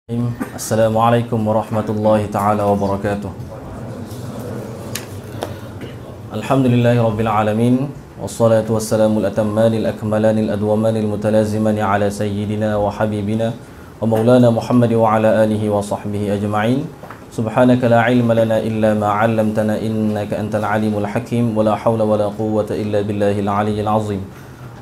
Assalamualaikum warahmatullahi ta'ala wabarakatuh. Alhamdulillahi rabbil alamin. Wassalatu wassalamu al-atammani al-akmalani al-adwamani al-mutalazimani ala sayyidina wa habibina wa maulana Muhammad wa ala alihi wa sahbihi ajma'in. Subhanaka la ilma lana illa ma 'allamtana innaka antal alimul hakim. Wa la hawla wa la quwwata illa billahil aliyyil azim.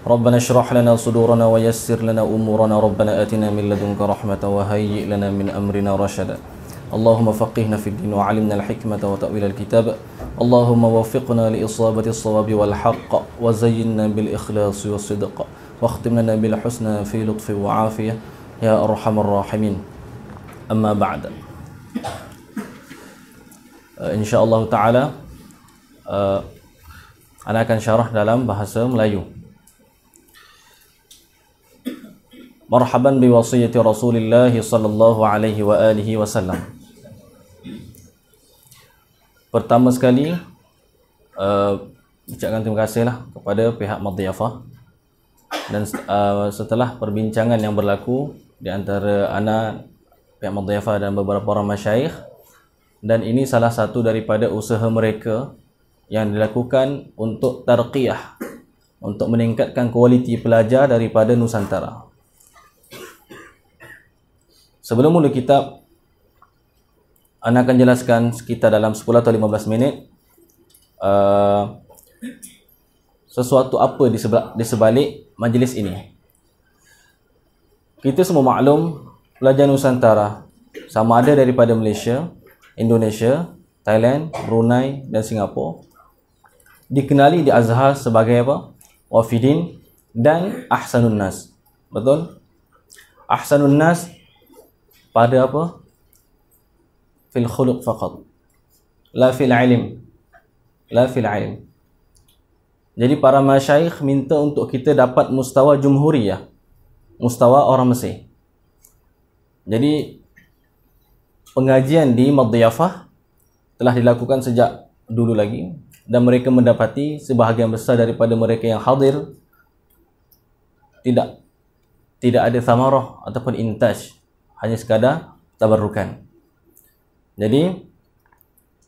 ربنا اشرح لنا صدورنا ويسر لنا أمورنا ربنا آتنا من لدنك رحمة وهيئ لنا من أمرنا رشدا اللهم فقهنا في الدين وعلمنا الحكمة وتأويل الكتاب اللهم وفقنا لإصابة الصواب والحق وزينا بالإخلاص والصدق واختم لنا بالحسنى في لطف وعافية يا أرحم الراحمين أما بعد إن شاء الله تعالى أنا akan syarah dalam bahasa Melayu. Marhaban bi wasiyati Rasulillah sallallahu alaihi wa alihi wasallam. Pertama sekali ucapkan terima kasihlah kepada pihak Madhiyafah dan setelah perbincangan yang berlaku di antara anak pihak Madhiyafah dan beberapa orang masyayikh, dan ini salah satu daripada usaha mereka yang dilakukan untuk tarqiyah, untuk meningkatkan kualiti pelajar daripada Nusantara. Sebelum mula kitab, Ana akan jelaskan sekitar dalam 10 atau 15 minit sesuatu apa di sebalik majlis ini. Kita semua maklum pelajar Nusantara, sama ada daripada Malaysia, Indonesia, Thailand, Brunei dan Singapura, dikenali di Azhar sebagai apa? Wafidin dan Ahsanun Nas. Betul? Ahsanun Nas pada apa? Fil khuluq faqat, la fil ilm, la fil ilm. Jadi para masyayikh minta untuk kita dapat mustawa jumhuriyah, mustawa orang Mesir. Jadi pengajian di Madhiyafah telah dilakukan sejak dulu lagi, dan mereka mendapati sebahagian besar daripada mereka yang hadir tidak ada thamarah ataupun intaj, hanya sekadar tabarrukan. Jadi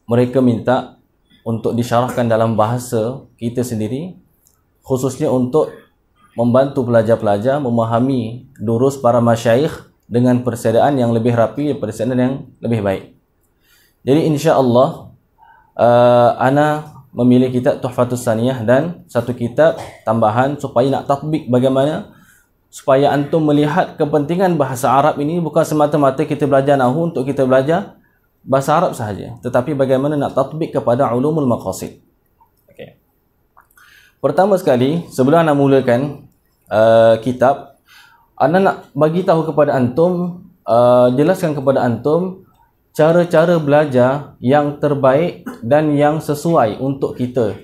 mereka minta untuk disyarahkan dalam bahasa kita sendiri, khususnya untuk membantu pelajar-pelajar memahami durus para masyayikh dengan persediaan yang lebih rapi, persediaan yang lebih baik. Jadi insya-Allah ana memilih kitab Tuhfatus Saniyah dan satu kitab tambahan supaya nak tatbik bagaimana supaya antum melihat kepentingan bahasa Arab ini bukan semata-mata kita belajar nahwu untuk kita belajar bahasa Arab sahaja, tetapi bagaimana nak tatbik kepada ulumul maqasid. Okey. Pertama sekali, sebelum anda mulakan kitab, anda nak bagi tahu kepada antum, jelaskan kepada antum cara-cara belajar yang terbaik dan yang sesuai untuk kita.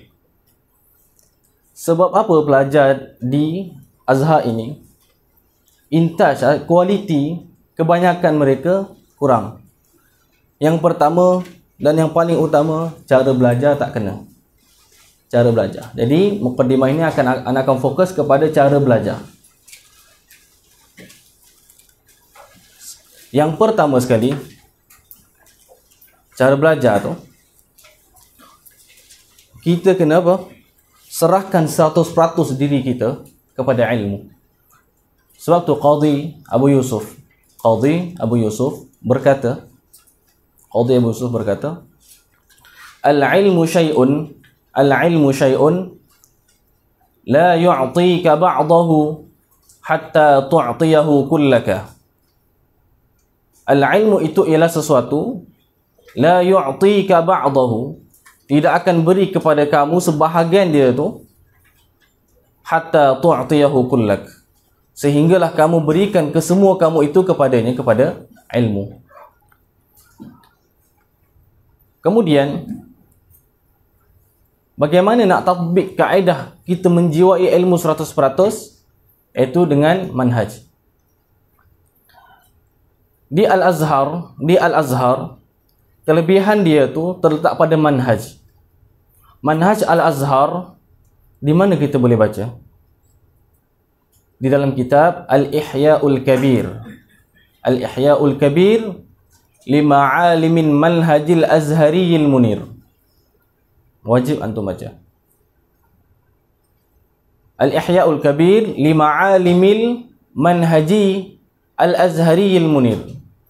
Sebab apa pelajar di Azhar ini intaj, kualiti kebanyakan mereka kurang. Yang pertama dan yang paling utama, cara belajar tak kena. Cara belajar. Jadi mukadimah ini akan fokus kepada cara belajar. Yang pertama sekali, cara belajar tu kita kena apa? Serahkan 100% diri kita kepada ilmu. Sebab tu Qadhi Abu Yusuf berkata, Al-ilmu syai'un la yu'tika ba'dahu hatta tu'tiyahu kullaka. Al-ilmu itu ialah sesuatu, la yu'tika ba'dahu, tidak akan beri kepada kamu sebahagian dia tu, hatta tu'tiyahu kullak, sehinggalah kamu berikan kesemua kamu itu kepadanya, kepada ilmu. Kemudian bagaimana nak tatbik kaedah kita menjiwai ilmu 100%? Iaitu dengan manhaj. Di Al-Azhar, kelebihan dia tu terletak pada manhaj. Manhaj Al-Azhar di mana kita boleh baca? Di dalam kitab Al-Ihya'ul Kabir Al-Ihya'ul Kabir li Ma'alimin Manhajil Azhariyil Munir. Wajib antum baca. Al-Ihya'ul Kabir li Ma'alimil Manhaji Al-Azhariyil Munir.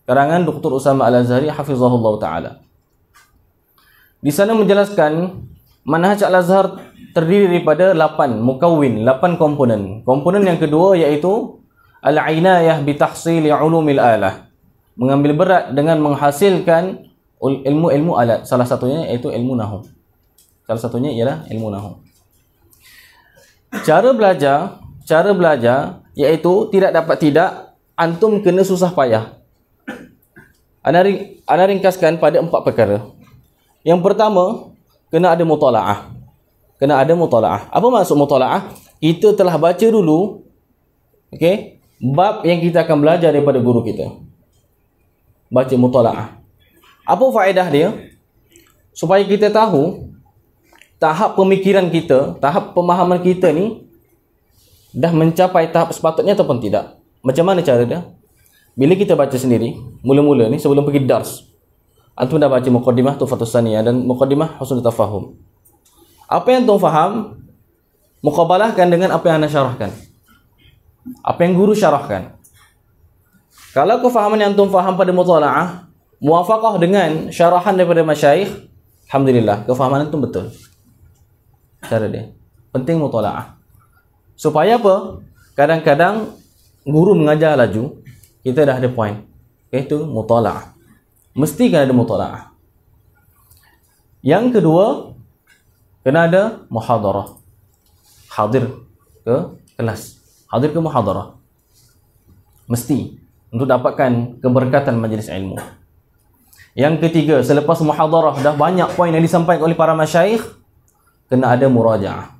Karangan Dr. Usama Al-Azhari hafizahullah ta'ala. Di sana menjelaskan manhaj Al-Azhar terdiri daripada 8 mukawwin, 8 komponen. Komponen yang kedua iaitu al-inayah bi tahsili ulumil alah. Mengambil berat dengan menghasilkan ilmu-ilmu alat. Salah satunya iaitu ilmu nahwu. Salah satunya ialah ilmu nahwu. Cara belajar iaitu tidak dapat tidak antum kena susah payah. Ana ringkaskan pada 4 perkara. Yang pertama, kena ada mutalaah. Kena ada mutalaah. Apa maksud mutalaah? Kita telah baca dulu, okey, bab yang kita akan belajar daripada guru kita. Baca mutalaah. Apa faedah dia? Supaya kita tahu tahap pemikiran kita, tahap pemahaman kita ni dah mencapai tahap sepatutnya ataupun tidak. Macam mana cara dia? Bila kita baca sendiri, mula-mula ni sebelum pergi dars, antum dah baca muqaddimah Tuhfatus Saniyah dan muqaddimah Husnul Tafahum. Apa yang antum faham, muqabalahkan dengan apa yang anda syarahkan. Apa yang guru syarahkan. Kalau kefahaman yang antum faham pada mutalaah muwafaqah dengan syarahan daripada masyayikh, alhamdulillah, kefahaman antum betul. Cara dia. Penting mutalaah. Supaya apa? Kadang-kadang guru mengajar laju, kita dah ada point. Iaitu mutalaah. Mesti kena ada mutalaah. Yang kedua, kena ada muhadarah. Hadir ke kelas. Hadir ke muhadarah. Mesti. Untuk dapatkan keberkatan majlis ilmu. Yang ketiga, selepas muhadarah dah banyak poin yang disampaikan oleh para masyayikh, kena ada murajaah.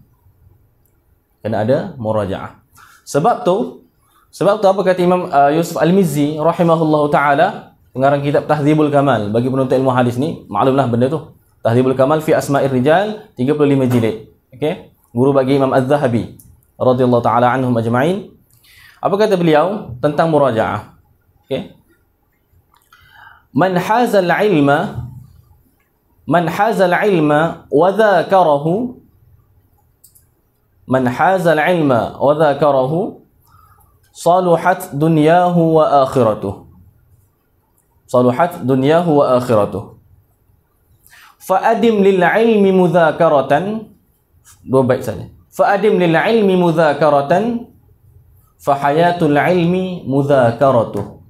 Kena ada murajaah. Sebab tu apa kata Imam Yusuf Al-Mizzi rahimahullahu taala, pengarang kitab Tahdzibul Kamal bagi penuntut ilmu hadis ni, maklumlah benda tu. Tahdzibul Kamal fi Asma'ir Rijal, 35 jilid. Okey. Guru bagi Imam Az-Zahabi radhiyallahu taala anhum ajma'in. Apa kata beliau tentang murajaah? Okey. Man hazal ilma wa dzakarahu saluhat dunyahu wa akhiratuh. Saluhat dunyahu wa akhiratuh. Fa'adim lil ilmi mudzakaratan. 2 bait saja. Fa'adim lil ilmi mudzakaratan fa hayatul ilmi mudzakaratuh.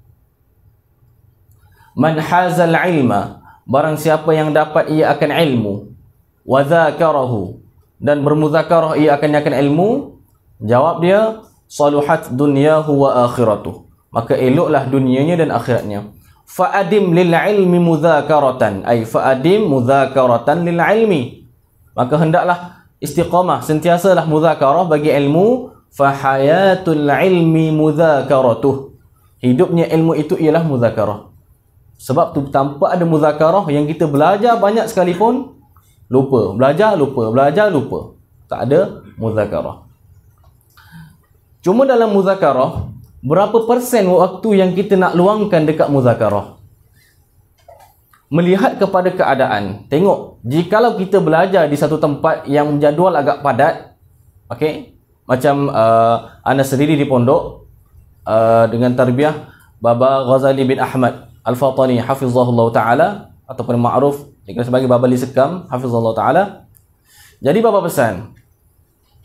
Man hazal ilma, barang siapa yang dapat ia akan ilmu, wa dzakarahu, dan bermuzakarah ia akan ilmu, jawab dia saluhat dunyahu wa akhiratuh, maka eloklah dunianya dan akhiratnya. Fa'adim lil ilmi mudzakaratan, ay fa'adim mudzakaratan lil ilmi, maka hendaklah istiqamah, sentiasalah mudzakarah bagi ilmu. Fa hayatul ilmi mudzakaratuh, hidupnya ilmu itu ialah mudzakarah. Sebab tu tanpa ada mudzakarah, yang kita belajar banyak sekalipun lupa, belajar lupa, tak ada mudzakarah. Cuma dalam mudzakarah, berapa persen waktu yang kita nak luangkan dekat mudzakarah? Melihat kepada keadaan. Tengok, jikalau kita belajar di satu tempat yang jadual agak padat, okey, macam ana sendiri di pondok dengan tarbiyah Baba Ghazali bin Ahmad Al-Fatani hafizahullah ta'ala, ataupun ma'ruf dikenal sebagai Baba Li Sekam hafizahullah ta'ala. Jadi Baba pesan,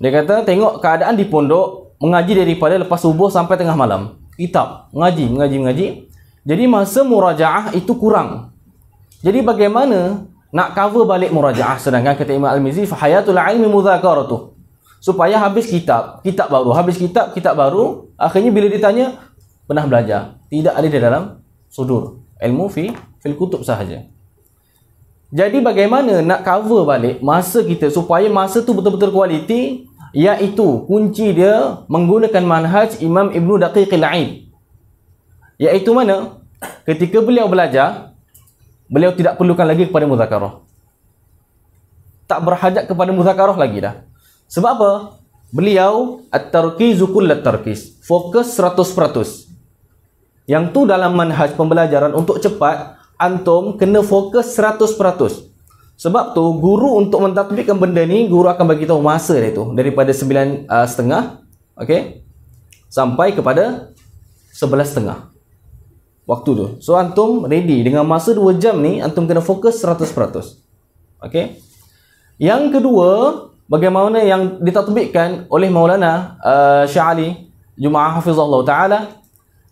dia kata tengok keadaan di pondok, mengaji daripada lepas subuh sampai tengah malam, kitab, mengaji. Jadi masa murajaah itu kurang. Jadi bagaimana nak cover balik murajaah? Sedangkan kata Imam Al-Mizzi, fa hayatul ilmi mudzakaratuh, supaya habis kitab baru, habis kitab baru, akhirnya bila ditanya pernah belajar, tidak ada di dalam sudur, ilmu fil kutub sahaja. Jadi bagaimana nak cover balik masa kita supaya masa tu betul-betul kualiti? Iaitu kunci dia menggunakan manhaj Imam Ibnu Daqiqil Aid. Iaitu mana? Ketika beliau belajar, beliau tidak perlukan lagi kepada muzakarah. Tak berhajat kepada muzakarah lagi dah. Sebab apa? Beliau at-tarkizu kullat tarkis, fokus 100%. Yang tu dalam manhaj pembelajaran untuk cepat, antum kena fokus 100%. Sebab tu guru untuk mentatbikkan benda ni, guru akan bagi tahu masa dia tu daripada 9.30, okey, sampai kepada 11.30 waktu tu. So antum ready dengan masa 2 jam ni, antum kena fokus 100%. Okey. Yang kedua, bagaimana yang ditatbikkan oleh Maulana Syekh Ali Jumaah Hafizahullah Ta'ala,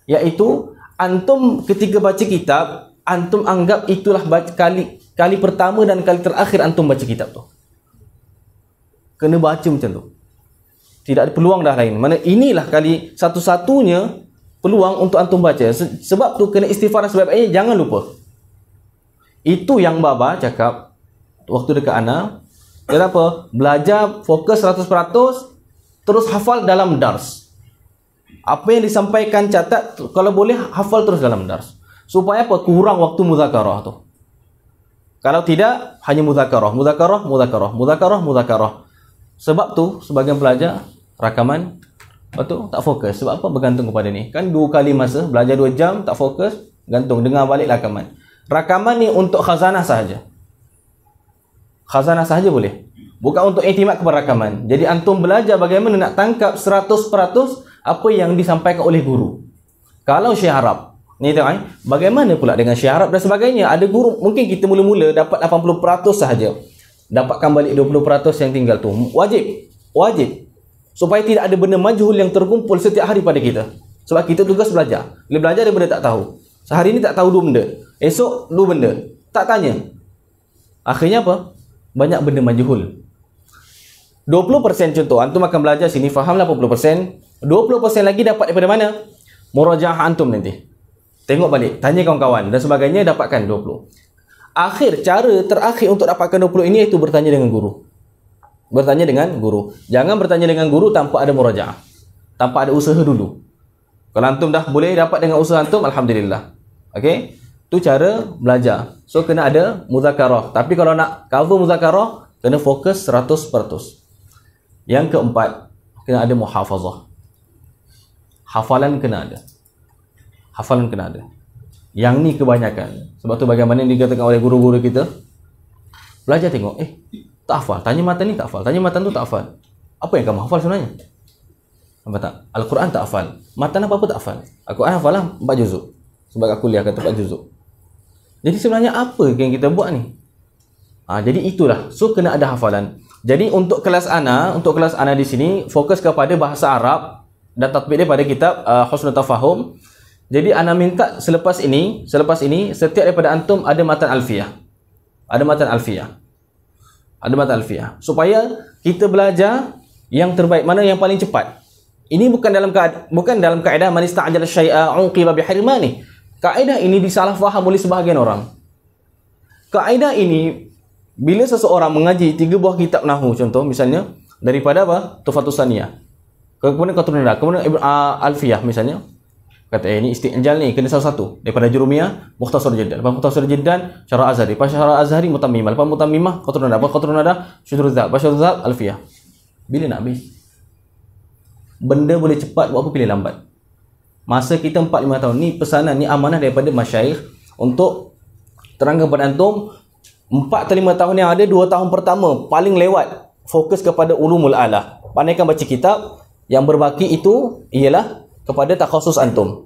iaitu antum ketika baca kitab, antum anggap itulah kali pertama dan kali terakhir antum baca kitab tu. Kena baca macam tu. Tidak ada peluang dah lain. Mana inilah kali satu-satunya peluang untuk antum baca. Sebab tu kena istighfar sebaik-baiknya, jangan lupa. Itu yang Baba cakap waktu dekat Ana. Kenapa? Belajar fokus 100%, terus hafal dalam dars. Apa yang disampaikan catat, kalau boleh hafal terus dalam dars. Supaya apa? Kurang waktu muzakarah tu. Kalau tidak, hanya muzakarah. Sebab tu sebagian pelajar rakaman, lepas tu tak fokus. Sebab apa? Bergantung kepada ni. Kan 2 kali masa, belajar 2 jam, tak fokus, gantung, dengar balik rakaman. Rakaman ni untuk khazanah sahaja. Khazanah sahaja boleh. Bukan untuk iktimat kepada rakaman. Jadi antum belajar bagaimana nak tangkap 100% apa yang disampaikan oleh guru. Kalau Syekh Arab, ni tengok, bagaimana pula dengan Syekh Arab dan sebagainya. Ada guru, mungkin kita mula-mula dapat 80% sahaja. Dapatkan balik 20% yang tinggal tu. Wajib. Supaya tidak ada benda majhul yang terkumpul setiap hari pada kita. Sebab kita tugas belajar. Bila belajar, dia benda tak tahu. Sehari ni tak tahu 2 benda. Esok 2 benda. Tak tanya. Akhirnya apa? Banyak benda majhul. 20% contoh, antum akan belajar sini, fahamlah 80%. 20% lagi dapat daripada mana? Murajaah antum nanti. Tengok balik, tanya kawan-kawan dan sebagainya, dapatkan 20. Cara terakhir untuk dapatkan 20 ini iaitu bertanya dengan guru. Bertanya dengan guru. Jangan bertanya dengan guru tanpa ada murajaah. Tanpa ada usaha dulu. Kalau antum dah boleh dapat dengan usaha antum, alhamdulillah. Okey? Tu cara belajar. So kena ada muzakarah. Tapi kalau nak cover muzakarah, kena fokus 100%. Yang keempat, kena ada muhafazah. Hafalan kena ada. Yang ni kebanyakan. Sebab tu bagaimana dikatakan oleh guru-guru kita, belajar tengok, tak hafal. Tanya matan ni tak hafal. Tanya matan tu tak hafal. Apa yang kamu hafal sebenarnya? Nampak tak? Al-Quran tak hafal. Matan apa-apa tak hafal. Al-Quran hafal lah 4 juzuk. Sebab aku kuliah kata 4 juzuk. Jadi sebenarnya apa yang kita buat ni? Jadi itulah. So kena ada hafalan. Jadi untuk kelas ana di sini fokus kepada bahasa Arab dan tatbik dia pada kitab Husnul Tafahum. Jadi ana minta selepas ini setiap daripada antum ada matan alfiyah. Ada matan alfiyah. Supaya kita belajar yang terbaik, mana yang paling cepat. Ini bukan dalam kaedah man ista'jala syai'a uqiba bihirmani. Kaedah ini disalah faham oleh sebahagian orang. Kaedah ini bila seseorang mengaji 3 buah kitab nahwu, contoh misalnya daripada apa? Tuhfatus Saniyah. Kemudian Qatrun Nada, kemudian Alfiyah misalnya. Kata ini isti'jal ni kena salah satu. Daripada Jurumiyah, Mukhtasar Jiddan. Lepas Mukhtasar Jiddan, Syarah Azhari. Lepas Syarah Azhari, Mutammimah. Lepas Mutammimah, Qatrun Nada. Lepas Qatrun Nada, Syudrul Dzab. Lepas Syudrul Dzab, Alfiyah. Bila nak habis? Benda boleh cepat, buat apa pilih lambat? Masa kita 4-5 tahun. Ni pesanan, ni amanah daripada masyayikh untuk terangkan kepada antum. 4 atau 5 tahun yang ada, 2 tahun pertama paling lewat fokus kepada ulumul alah. Pandaikan baca kitab. Yang berbaki itu ialah kepada takhasus antum.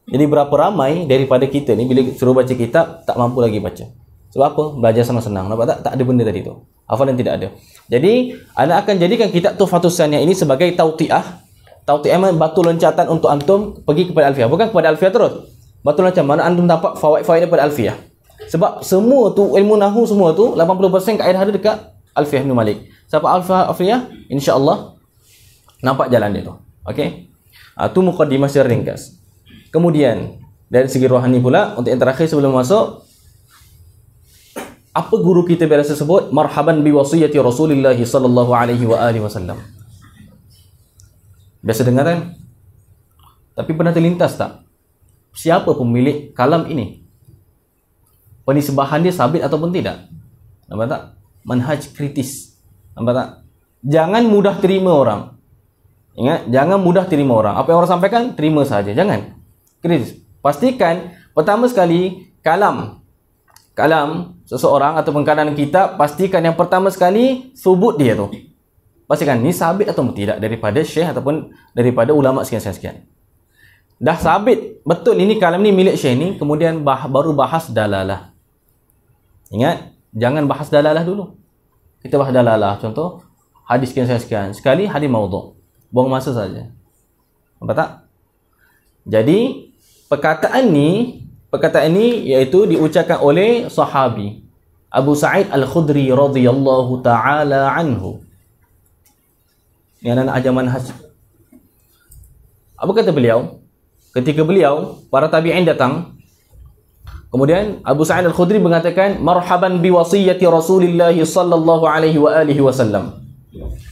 Jadi berapa ramai daripada kita ni bila suruh baca kitab tak mampu lagi baca. Sebab apa? Belajar senang-senang. Nampak tak? Tak ada benda tadi tu. Hafalan tidak ada. Jadi ana akan jadikan kitab Tuhfatus Saniyah ini sebagai tautiah. Tautiah batu loncatan untuk antum pergi kepada Alfiyah. Bukan kepada Alfiyah terus. Batu loncatan mana antum dapat fawaid-fawaid daripada Alfiyah. Sebab semua tu ilmu nahwu semua tu 80% kaedah ada dekat Alfiyah Ibn Malik. Siapa Alfiyah? Insya-Allah nampak jalan dia tu. Okey. Tu muqaddimah secara ringkas. Kemudian dari segi rohani pula, untuk yang terakhir sebelum masuk, apa guru kita biasa sebut? Marhaban bi wasiyati Rasulillah sallallahu alaihi wa alihi wasallam. Biasa dengar kan? Tapi pernah terlintas tak? Siapa pemilik kalam ini? Penisbahan dia sabit ataupun tidak? Nampak tak? Manhaj kritis. Nampak tak? Jangan mudah terima orang. Ingat, jangan mudah terima orang. Apa yang orang sampaikan, terima saja. Jangan. Kritis. Pastikan pertama sekali kalam seseorang ataupun kalam kitab, pastikan yang pertama sekali subut dia tu. Pastikan ni sabit atau tidak daripada syekh ataupun daripada ulama sekian-sekian. Dah sabit betul ini kalam ni milik syekh ni, kemudian baru bahas dalalah. Ingat, jangan bahas dalalah dulu. Kita bahas dalalah, contoh hadis sekian-sekian. Sekali hadis maudhu'. Buang masa saja. Nampak tak? Jadi perkataan ni iaitu diucapkan oleh sahabi Abu Sa'id Al-Khudri radhiyallahu taala anhu. Ini anak ajar manhaj. Apa kata beliau? Ketika para tabi'in datang, kemudian Abu Sa'id Al-Khudri mengatakan, marhaban bi wasiyyati Rasulillah sallallahu alaihi wa alihi wasallam.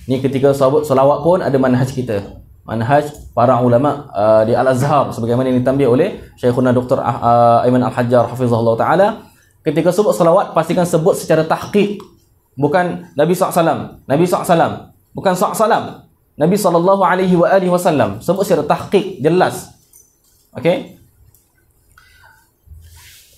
Ni ketika salawat pun ada manhaj kita. Manhaj para ulama di Al-Azhar sebagaimana yang ditambah oleh Syekhuna Dr. Aiman Al-Hajjar hafizahullah taala. Ketika sebut salawat, pastikan sebut secara tahqiq. Bukan Nabi SAW, Nabi SAW, bukan SAW, Nabi sallallahu alaihi wa alihi wasallam. Sebut secara tahqiq, jelas. Okey.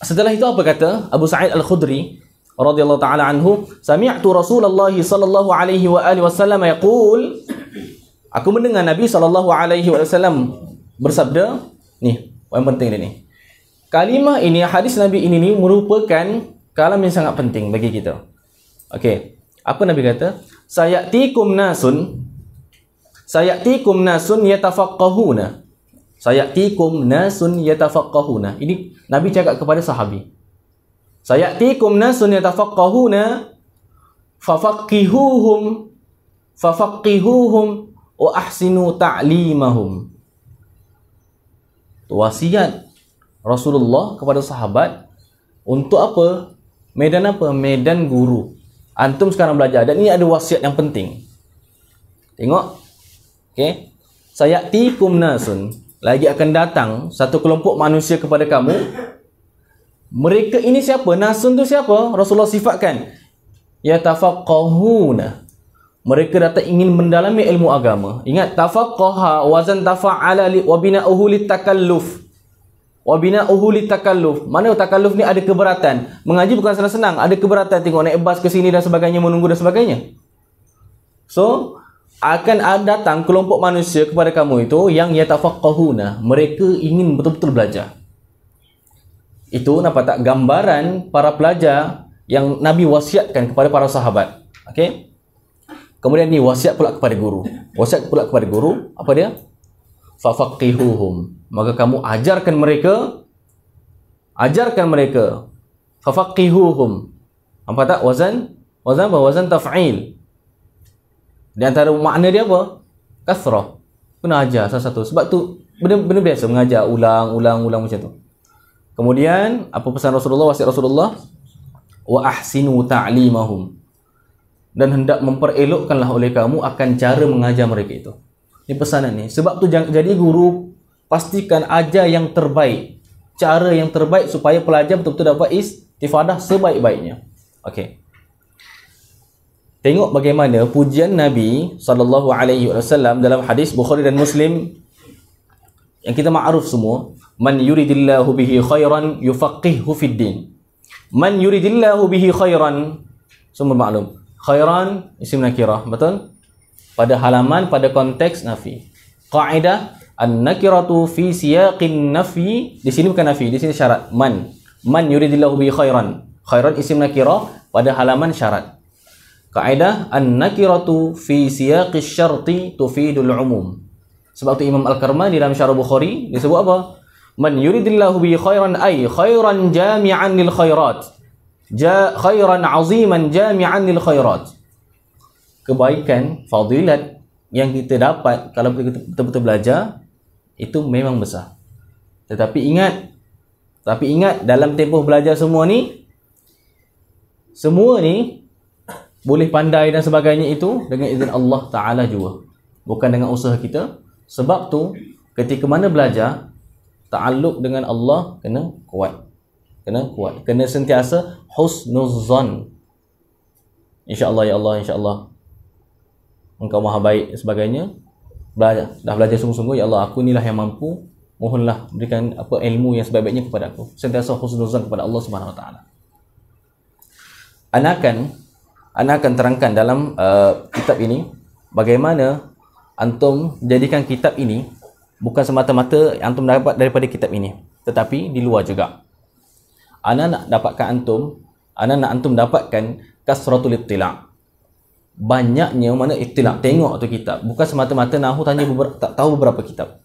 Setelah itu apa kata Abu Sa'id Al-Khudri radhiyallahu taala anhu, sami'tu Rasulullah sallallahu alaihi wa alihi wasallam yaqul, aku mendengar Nabi sallallahu alaihi wasallam bersabda, ni yang penting dia ni. Kalimah ini, hadis Nabi ini ni merupakan kalam yang sangat penting bagi kita. Okey. Apa Nabi kata? Sayatikum nasun yatafaqqahuna. Sayatikum nasun yatafaqqahuna. Ini Nabi cakap kepada sahabi. Sayatikum nasun yatafaqqahuna fafaqihuhum wa ahsinu ta'limahum. Wasiat Rasulullah kepada sahabat untuk apa? Medan apa? Medan guru. Antum sekarang belajar, dan ini ada wasiat yang penting. Tengok. Okey. Sayatikum nasun, lagi akan datang satu kelompok manusia kepada kamu. Mereka ini siapa? Nasun tu siapa? Rasulullah sifatkan yatafaqqahuna. Mereka datang ingin mendalami ilmu agama. Ingat, tafaqqaha wazan tafa'ala wa bina'uhu litakalluf. Wa bina'uhu litakalluf. Mana takalluf ni ada keberatan. Mengaji bukan senang-senang, ada keberatan. Tengok naik bas ke sini dan sebagainya, menunggu dan sebagainya. So, akan datang kelompok manusia kepada kamu itu yang yatafaqqahuna. Mereka ingin betul-betul belajar. Itu nampak tak gambaran para pelajar yang Nabi wasiatkan kepada para sahabat. Okey. Kemudian ni wasiat pula kepada guru. Wasiat pula kepada guru, apa dia? Fafaqihuhum. Maka kamu ajarkan mereka. Fafaqihuhum. Nampak tak wazan? Wazan apa? Wazan taf'il. Di antara makna dia apa? Kathrah. Kena ajar salah satu. Sebab tu benda biasa mengajar ulang macam tu. Kemudian apa pesan Rasulullah, wasiat Rasulullah? Wa ahsinu ta'limahum. Dan hendak memperelokkanlah oleh kamu akan cara mengajar mereka itu. Ini pesanan ni. Sebab tu jadi guru, pastikan ajar yang terbaik. Cara yang terbaik supaya pelajar betul-betul dapat istifadah sebaik-baiknya. Okey. Tengok bagaimana pujian Nabi sallallahu alaihi wasallam dalam hadis Bukhari dan Muslim yang kita ma'ruf semua. Man yuridillahu bihi khairan yufaqqihhu fid din. Man yuridillahu bihi khairan, semua maklum. Khairan isim nakirah, betul? Pada halaman, pada konteks nafi. Qaidah an-nakiratu fi siyaqin nafi. Di sini bukan nafi, di sini syarat. Man yuridillahu bihi khairan. Khairan isim nakirah pada halaman syarat. Kaidah an-nakiratu fi siyaqis syarti tufidul umum. Sebab tu Imam Al-Karmani dalam Syarah Bukhari dia sebut apa? Man yuridillahu bi khairan ay khairan jami'an lil khairat. Khairan aziman jami'an lil khairat. Kebaikan, fadilat yang kita dapat kalau kita betul-betul belajar itu memang besar. Tetapi ingat dalam tempoh belajar semua ni boleh pandai dan sebagainya itu dengan izin Allah Ta'ala juga. Bukan dengan usaha kita. Sebab tu, ketika mana belajar, ta'alluq dengan Allah kena kuat. Kena sentiasa husnuzan. InsyaAllah, ya Allah, insyaAllah. Engkau maha baik dan sebagainya. dah belajar sungguh-sungguh, ya Allah, aku inilah yang mampu, mohonlah berikan ilmu yang sebaik-baiknya kepada aku. Sentiasa husnuzan kepada Allah Subhanahu wa taala. Ana akan terangkan dalam kitab ini bagaimana antum jadikan kitab ini bukan semata-mata antum dapat daripada kitab ini, tetapi di luar juga. Ana nak antum dapatkan kasratul ittila'. Banyaknya mana ittila', tengok tu kitab, bukan semata-mata nahu tanya tahu beberapa kitab.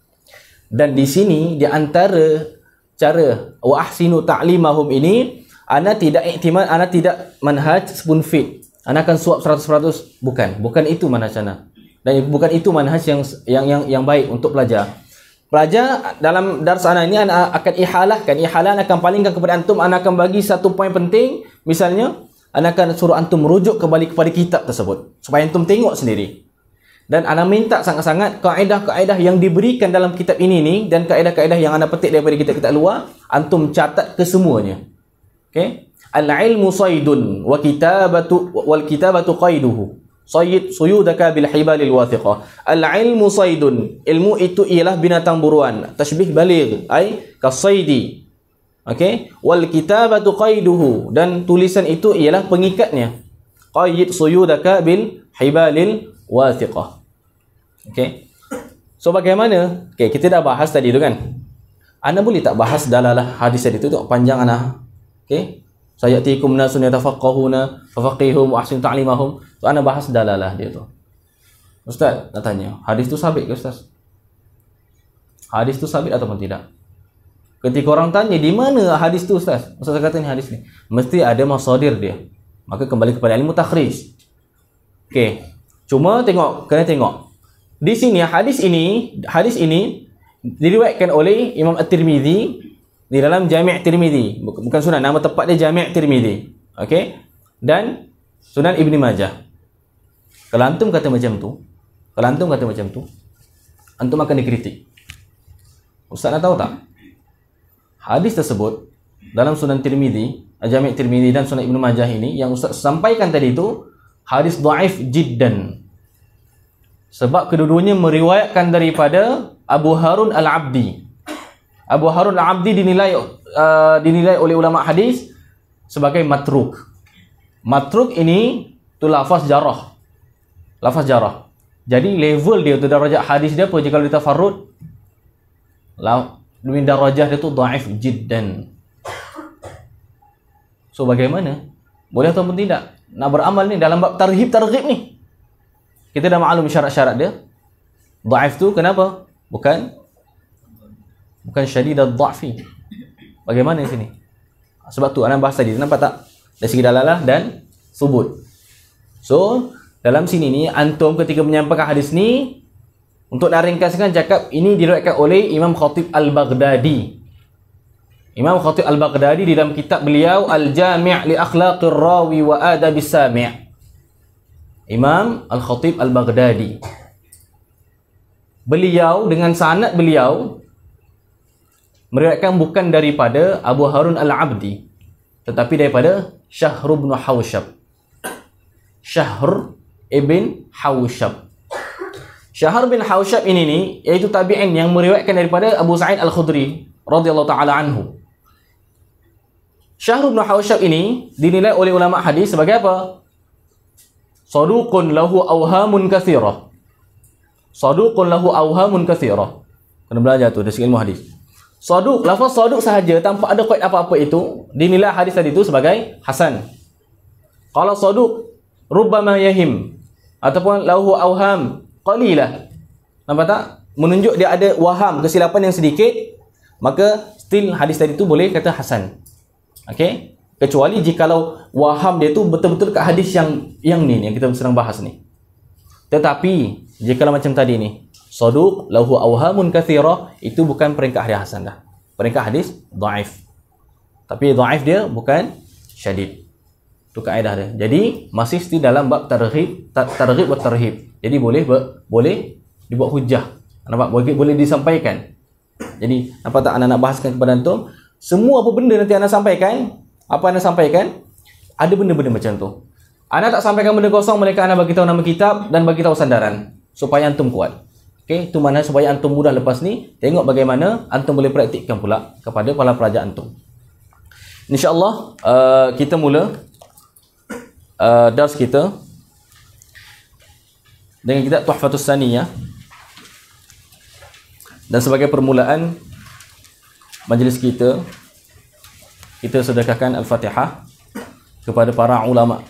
Dan di sini di antara cara wa ahsinu ta'limahum ini, ana tidak iktimad, ana tidak manhaj spoon feed. Ana akan suap 100%, bukan itu manhaj ana. Dan bukan itu manhaj yang baik untuk pelajar. Pelajar dalam dars ana ini ana akan ihalahkan, akan palingkan kepada antum, ana akan bagi satu poin penting, misalnya ana akan suruh antum merujuk kembali kepada kitab tersebut supaya antum tengok sendiri. Dan ana minta sangat-sangat kaedah-kaedah yang diberikan dalam kitab ini ni dan kaedah-kaedah yang ana petik daripada kitab-kitab luar, antum catat kesemuanya. Okey? Al-ilmu saydun wa kitabatu qaiduhu. Sayyid suyudaka bil hibalil wathiqah. Al-ilmu saydun, ilmu itu ialah binatang buruan. Tashbih baligh ai kasaydi. Okey? Wal kitabatu qaiduhu, dan tulisan itu ialah pengikatnya. Qayyid suyudaka bil hibalil wathiqah. Okey? So bagaimana? Okey, kita dah bahas tadi tu kan. Ana boleh tak bahas dalalah hadis tadi tu panjang ana. Okey? Sayatikum nasun yatafaqqahuna fafaqihum wa ahsin ta'limahum. So ana bahas dalalah dia tu. Ustaz nak tanya, hadis tu sabit ke Ustaz? Hadis tu sabit ataupun tidak? Ketika orang tanya di mana hadis tu Ustaz? Ustaz kata ni hadis ni. Mesti ada masadir dia. Maka kembali kepada ilmu takhrij. Okey. Cuma kena tengok. Di sini hadis ini diriwayatkan oleh Imam At-Tirmizi di dalam Jami' Tirmizi, bukan Sunan, nama tepat dia Jami' Tirmizi. Okey? Dan Sunan Ibni Majah. Kalau antum kata macam tu, antum akan dikritik. Ustaz nak tahu tak? Hadis tersebut dalam Sunan Tirmizi, Jami' Tirmizi dan Sunan Ibni Majah ini yang Ustaz sampaikan tadi itu hadis dhaif jiddan. Sebab kedua-duanya meriwayatkan daripada Abu Harun Al-Abdi. Abu Harun Al-Abdi dinilai oleh ulama hadis sebagai matruk. Matruk ini tu lafaz jarah. Jadi level dia tu, darajat hadis dia apa jika dia tafarrud? Darajah dia tu dhaif jiddan. So bagaimana? Boleh ataupun tidak? Nak beramal ni dalam bab targhib ni. Kita dah maklum syarat-syarat dia. Dhaif tu kenapa? Bukan syadid ad-dha'fi. Bagaimana di sini? Sebab tu ana bahas tadi, nampak tak? Dari segi dalalah dan subut. So, dalam sini ni antum ketika menyampaikan hadis ni, untuk nak ringkaskan cakap ini diriwayatkan oleh Imam Khatib Al-Baghdadi. Imam Khatib Al-Baghdadi di dalam kitab beliau Al-Jami' li Akhlaqir Rawi wa Adabis Sami'. Imam Al-Khatib Al-Baghdadi. Beliau dengan sanad beliau meriwayatkan bukan daripada Abu Harun Al-Abdi, tetapi daripada Syahr bin Hawshab. Syahr ibn Hawshab. Syahr bin Hawshab ini iaitu tabi'in yang meriwayatkan daripada Abu Sa'id Al-Khudri radhiyallahu taala anhu. Syahr bin Hawshab ini dinilai oleh ulama hadis sebagai apa? Saduqun lahu awhamun katsirah. Kena belajar tu dari segi ilmu hadis. Saduq, lafaz saduq sahaja tanpa ada qaid apa-apa itu dinilai hadis tadi itu sebagai hasan. Kalau saduq rubbama yahim ataupun lahu awham qalilah. Nampak tak? Menunjuk dia ada waham, kesilapan yang sedikit, maka still hadis tadi itu boleh kata hasan. Okey? Kecuali jikalau waham dia tu betul-betul kat hadis yang ni yang kita sedang bahas ni. Tetapi jikalau macam tadi ni, saduq lahu awhamun katsirah, itu bukan peringkat hadis hasan dah. Peringkat hadis dhaif. Tapi dhaif dia bukan syadid. Itu kaedah dia. Jadi masih still dalam bab targhib wa tarhib. Jadi boleh dibuat hujah. Nampak? Boleh disampaikan. Jadi nampak tak anak nak bahaskan kepada antum, semua apa benda nanti anak sampaikan, ada benda-benda macam tu. Anak tak sampaikan benda kosong, mereka anak bagi tahu nama kitab dan bagi tahu sandaran supaya antum kuat. Okey, itu mana supaya antum mudah lepas ni, tengok bagaimana antum boleh praktikkan pula kepada para pelajar antum. InsyaAllah kita mula dars kita dengan kitab Tuhfatus Saniyah. Dan sebagai permulaan majlis kita sedekahkan Al-Fatihah kepada para ulama,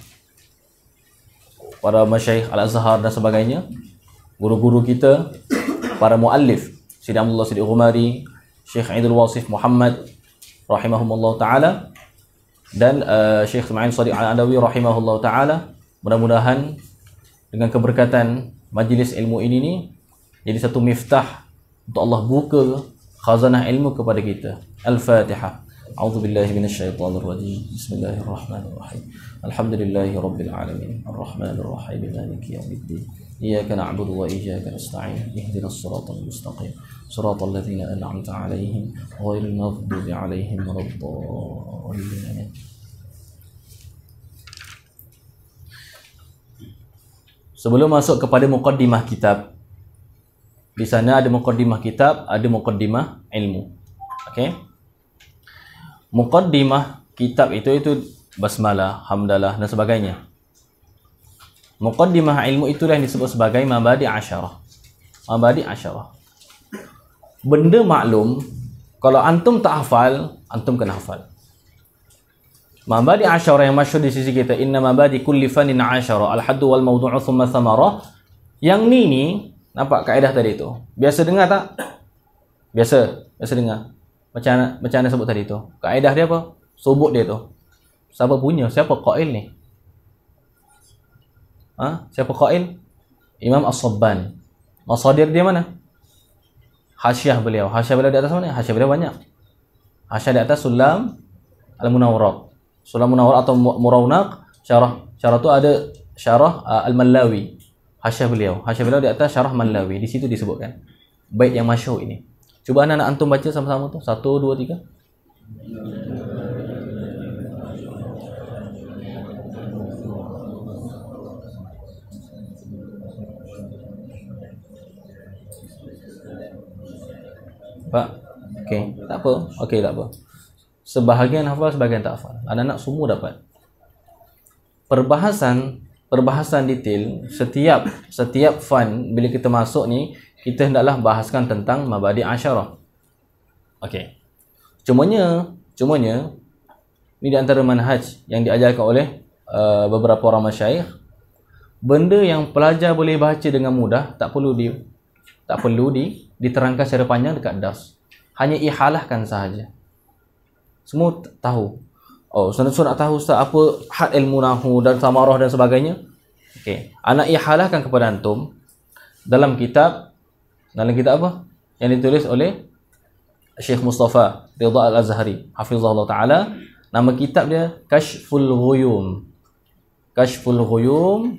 para masyayikh Al-Azhar dan sebagainya, guru-guru kita, para muallif, Sidi Abdullah Sidi Ghumari, Syekh Aidul Wasif Muhammad rahimahumullah ta'ala, dan Syekh Ismail Sadiq Al-Adawi rahimahullah ta'ala. Mudah-mudahan dengan keberkatan majlis ilmu ini ni jadi satu miftah untuk Allah buka khazanah ilmu kepada kita. Al-Fatihah. A'udzubillahi minasyaitonirrajim. Bismillahirrahmanirrahim. Alhamdulillahi rabbil alamin. Arrahmanirrahim. Maliki yaumiddin. Iyyaka na'budu wa iyyaka nasta'in. Ihdinas siratal mustaqim. Siratal ladzina an'amta 'alaihim ghairil maghdubi 'alaihim waladdallin. Sebelum masuk kepada muqaddimah kitab, di sana ada muqaddimah kitab, ada muqaddimah ilmu. Okey. Muqaddimah kitab itu basmalah, hamdalah dan sebagainya. Muqaddimah ilmu itulah yang disebut sebagai mabadi' asyarah. Mabadi' asyarah. Benda maklum, kalau antum tak hafal, antum kena hafal. Mabadi' asyarah yang masyhur di sisi kita, inna mabadi kulli fannin asyarah, al-haddu wal mawdu'u thumma thamarah. Yang ni nampak kaedah tadi tu. Biasa dengar tak? Biasa dengar. Macam mana sebut tadi tu? Kaedah dia apa? Subut dia tu. Siapa punya? Siapa qail ni? Siapa qail? Imam As-Sabban. Masadir dia mana? Hasyiah beliau. Hasyiah beliau di atas mana? Hasyiah beliau banyak. Hasyiah di atas Sulam Al-Munawwarah. Sulam Munawwarah atau Murawnaq, syarah tu ada syarah Al-Mallawi. Hasyiah beliau di atas syarah Mallawi. Di situ disebutkan bait yang masyhur ini. Cuba anak-anak antum baca sama-sama tu. 1, 2, 3. Pak, okey, tak apa. Okey, tak apa. Sebahagian hafal, sebahagian tak hafal. Anak-anak semua dapat. Perbahasan detail setiap fan bila kita masuk ni, kita hendaklah bahaskan tentang mabadi' asyarah. Okey. Cumanya ni di antara manhaj yang diajarkan oleh beberapa orang masyayikh. Benda yang pelajar boleh baca dengan mudah, tak perlu diterangkan secara panjang dekat dars. Hanya ihalahkan sahaja. Semua tahu. Oh, sunat tahu Ustaz apa had ilmu nahwu dan samarah dan sebagainya. Okey. Anak ihalahkan kepada antum dalam kitab apa? Yang ditulis oleh Syekh Mustafa Ridha Al-Azhari hafizahullah taala. Nama kitab dia Kashful Ghuyum. Kashful Ghuyum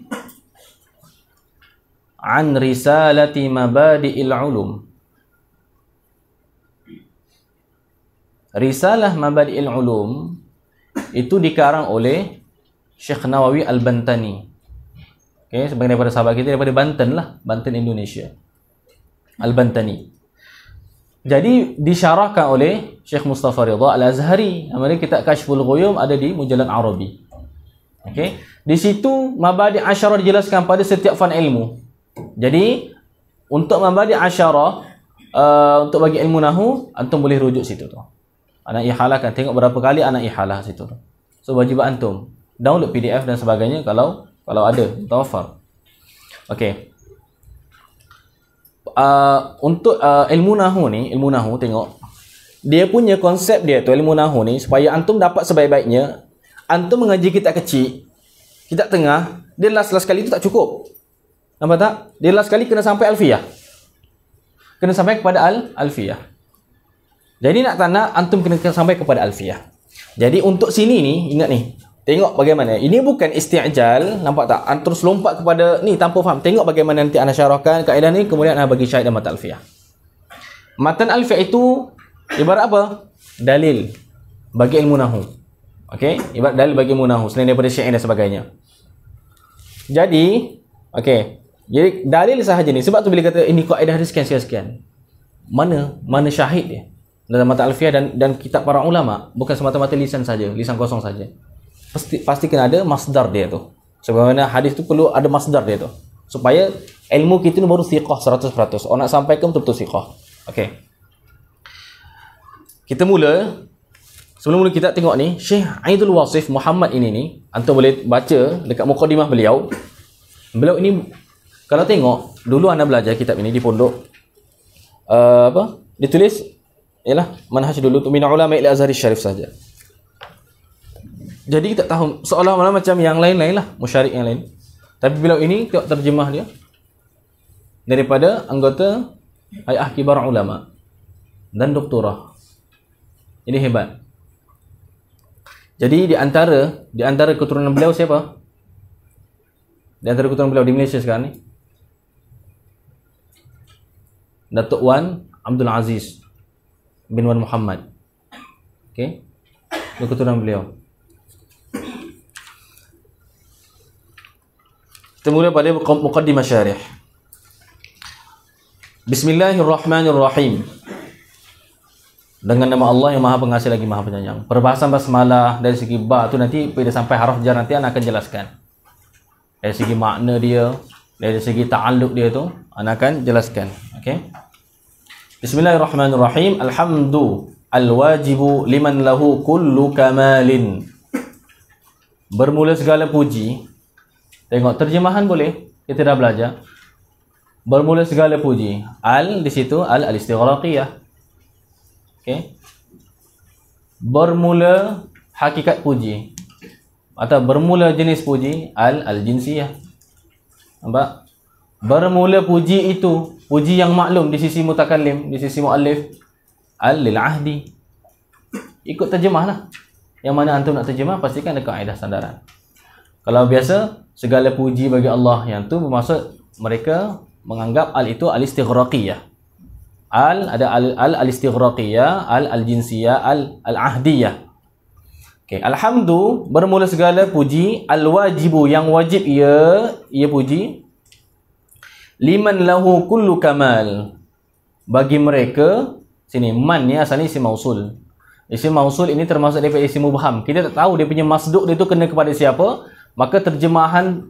an risalati mabadi'il ulum. Risalah Mabadi'il Ulum itu dikarang oleh Syekh Nawawi Al-Bantani. Okey, sebagai daripada sahabat kita daripada Banten lah, Banten Indonesia. Al-Bantani. Jadi disyarahkan oleh Syekh Mustafa Ridha Al-Azhari. Nama dia kitab Kashful Ghuyum, ada di Mujallad Arabi. Okey, di situ mabadi' asyarah dijelaskan pada setiap fan ilmu. Jadi untuk mabadi' asyarah untuk bagi ilmu nahwu, antum boleh rujuk situ tu. Anak ihalahkan, tengok berapa kali anak ihalah situ tu. So wajib antum download PDF dan sebagainya kalau ada tawafar. Okey. Untuk ilmu nahwu tengok dia punya konsep dia tu, ilmu nahwu ni supaya antum dapat sebaik-baiknya. Antum mengaji kitab kecil, kitab tengah, dia last kali tu tak cukup. Nampak tak? Dia last kali kena sampai alfiyah. Kena sampai kepada alfiyah. Jadi nak tak nak, antum kena sampai kepada alfiyah. Jadi untuk sini ni, ingat ni. Tengok bagaimana. Ini bukan isti'jal. Nampak tak? Antum terus lompat kepada ni tanpa faham. Tengok bagaimana nanti anda syarahkan kaedah ni. Kemudian anda bagi syahid dan matan alfiyah. Matan alfiyah itu ibarat apa? Dalil bagi ilmu nahwu. Okey? Ibarat dalil bagi ilmu nahwu. Selain daripada syair dan sebagainya. Jadi, okey. Jadi dalil sahaja ni. Sebab tu bila kata ini kaedah dia sekian. Mana syahid dia dalam mata alfiah dan kitab para ulama, bukan semata-mata lisan saja, lisan kosong saja. Pasti kena ada masdar dia tu. Sebagaimana hadis tu perlu ada masdar dia tu, supaya ilmu kita ni baru thiqah 100%. Orang nak sampaikan betul-betul thiqah. Okey. Kita mula. Sebelum mula kita tengok ni, Syekh Aidul Wasif Muhammad ini ni, antum boleh baca dekat mukadimah beliau. Beliau ini kalau tengok dulu anda belajar kitab ini di pondok, ditulis ialah manhaj dulu tu min ulama al-Azhar Syarif saja. Jadi kita tahu seolah-olah macam yang lain-lain lah, musyarikh yang lain. Tapi beliau ini tengok terjemah dia daripada anggota Hay'ah Kibar Ulama dan doktorah. Ini hebat. Jadi di antara keturunan beliau siapa? Di antara keturunan beliau di Malaysia sekarang ni, Datuk Wan Abdul Aziz bin Wan Muhammad. Okey. Itu keturunan beliau. Kita mula pada muqaddimah syarih. Bismillahirrahmanirrahim. Dengan nama Allah yang Maha Pengasih lagi Maha Penyayang. Perbahasan basmalah dari segi ba tu nanti bila sampai haraf jar nanti anak akan jelaskan. Dari segi makna dia, dari segi ta'alluq dia tu anak akan jelaskan. Okey. Bismillahirrahmanirrahim. Alhamdu al-wajibu liman lahu kullu kamalin. Bermula segala puji. Tengok terjemahan boleh. Kita dah belajar. Bermula segala puji. Al di situ al-istighraqiyah. Okey. Bermula hakikat puji atau bermula jenis puji al-jinsiyah. Nampak? Bermula puji itu puji yang maklum di sisi mutakallim, di sisi muallif al-lil ahdi. Ikut terjemahlah. Yang mana antum nak terjemah pastikan ada kaedah sandaran. Kalau biasa segala puji bagi Allah, yang tu bermaksud mereka menganggap al itu al-istighraqiyah. Ada al-istighraqiyah, al-jinsiyah, al-ahdiyah. Okey, alhamdu bermula segala puji, al-wajibu yang wajib ia puji, liman lahu kullu kamal, bagi mereka. Sini man ni asalnya isim mausul. Isim mausul ini termasuk daripada isim mubham. Kita tak tahu dia punya masduk dia tu kena kepada siapa, maka terjemahan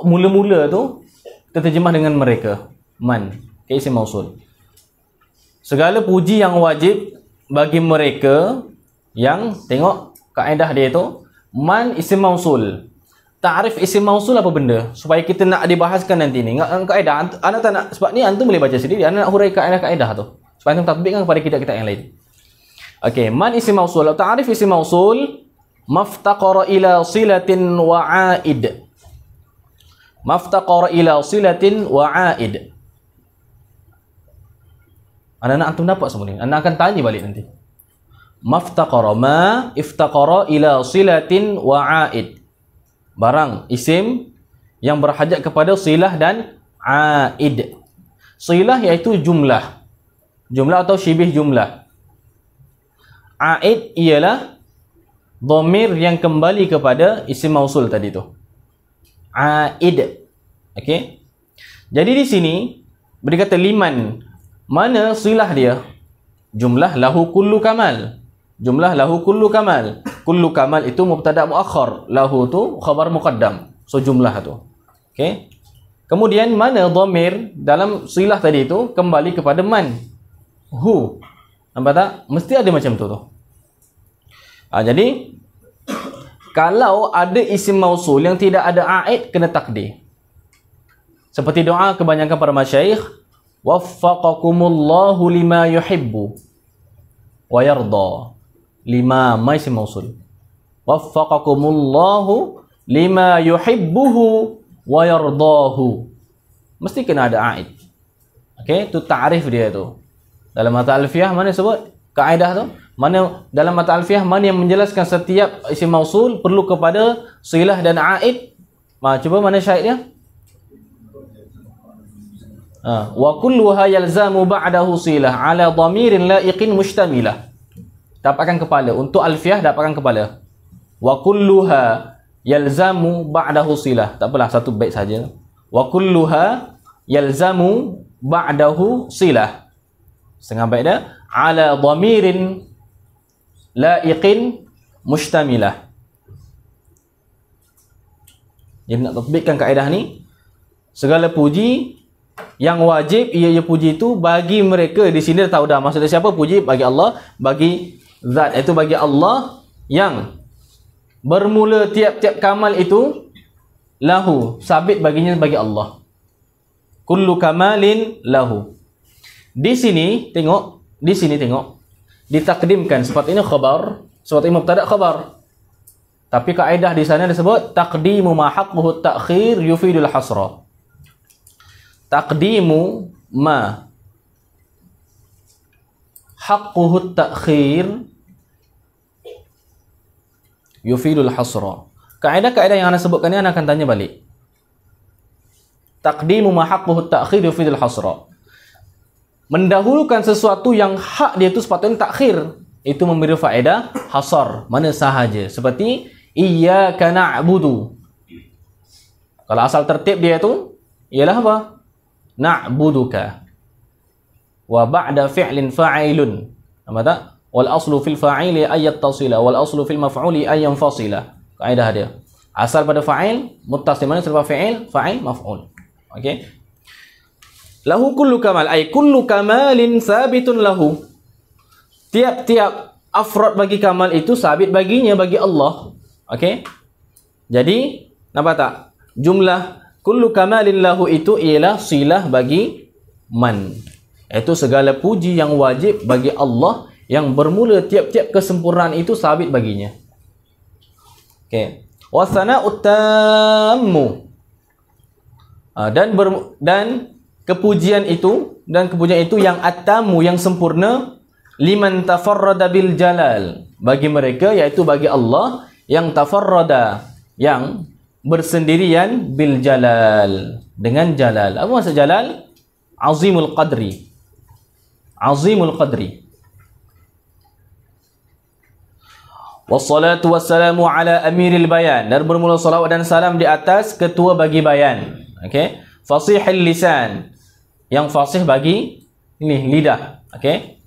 mula-mula tu kita terjemah dengan mereka, man. Okay, isim mausul. Segala puji yang wajib bagi mereka yang, tengok kaedah dia tu, man isim mausul. Ta'rif isim mausul apa benda? Supaya kita nak dibahaskan nanti ni. Kaedah, anda tak nak, sebab ni antum boleh baca sendiri. Anda nak hurai kaedah-kaedah tu. Supaya antum tatbikkan kepada kitab-kitab yang lain. Okey, man isim mausul. Ta'rif isim mausul, maftaqara ila silatin wa'aid. Maftaqara ila silatin wa'aid. Anda nak antum dapat semua ni. Anda akan tanya balik nanti. Maftaqara, ma iftaqara ila silatin wa'aid. Barang isim yang berhajat kepada silah dan aid. Silah iaitu jumlah. Jumlah atau syibih jumlah. Aid ialah dhamir yang kembali kepada isim mausul tadi tu. Aid. Okey. Jadi di sini berkata liman, mana silah dia? Jumlah lahu kullu kamal. Jumlah lahu kullu kamal. Kullu kamal itu mubtada muakhar, lahu tu khabar muqaddam. So jumlah tu. Okey. Kemudian mana dhamir dalam silah tadi itu kembali kepada man. Hu. Nampak tak? Mesti ada macam tu. Jadi kalau ada isim mausul yang tidak ada aid, kena takdir. Seperti doa kebanyakan para masyayikh, waffaqakumullahu lima yuhibbu wa yarda. Lima ma isim mausul. Waffaqakumullahu lima yuhibbuhu wa yardahu. Mesti kena ada aid. Okey, tu ta'rif dia tu. Dalam mata alfiah mana sebut kaedah tu? Mana dalam mata alfiah mana yang menjelaskan setiap isim mausul perlu kepada silah dan aid? Cuba mana syaitnya? Wa kulluha yalzamu ba'dahu silah ala dhamirin la'iqin mushtamilah. Dapatkan kepala. Untuk alfiah dapatkan kepala. Wa kulluha yalzamu ba'dahu silah. Tak apalah, satu bait saja. wa kulluha yalzamu ba'dahu silah. Setengah baik dia ala dhamirin laiqin mustamilah. Jadi nak tatbikkan kaedah ni, segala puji yang wajib ia puji itu bagi mereka. Di sini dah tahu dah maksudnya siapa puji, bagi Allah, bagi zat, iaitu bagi Allah yang bermula tiap-tiap kamal itu lahu, sabit baginya bagi Allah. Kullu kamalin lahu. Di sini tengok, ditakdimkan sifat ini khabar, sifat ini mubtada khabar. Tapi kaedah di sana disebut taqdimu ma haqquhu ta'khir yufidul hasra. Taqdimu ma haqquhu ta'khir yufidul hasra. Kaedah-kaedah yang anda sebutkan ni anda akan tanya balik. Taqdimu ma haqquhu ta'khir yufidul hasra. Mendahulukan sesuatu yang hak dia itu sepatutnya takhir, itu memberi faedah hasar, mana sahaja. Seperti iyyaka na'budu. Kalau asal tertib dia itu ialah apa? Na'buduka. Wa ba'da fi'lin fa'ilun. Nampak tak? Wal aslu fil fa'ili ay yattasila wal aslu fil maf'uli ay yanfasila. Kaedah dia. Asal pada fa'il muttasil, mana selepas fi'il fa'il maf'ul. Okey. Lahu kullu kamal, ay kullu kamalin sabitun lahu. Tiap-tiap afrad bagi kamal itu sabit baginya, bagi Allah. Okey. Jadi, nampak tak? Jumlah kullu kamalin lahu itu ialah silah bagi man. Itu segala puji yang wajib bagi Allah yang bermula tiap-tiap kesempurnaan itu sabit baginya. Okey. Wa thana'ut tammu. Dan kepujian itu yang at-tammu, yang sempurna, liman tafarrada bil jalal, bagi mereka, iaitu bagi Allah yang tafarrada, yang bersendirian, bil jalal, dengan jalal. Apa maksud jalal? Azimul qadri. Azimul qadri. Wassalatu wassalamu ala amiril bayan, dan bermula salawat dan salam di atas ketua bagi bayan. Okey. Fasihil lisan, yang fasih bagi ini lidah. Okey.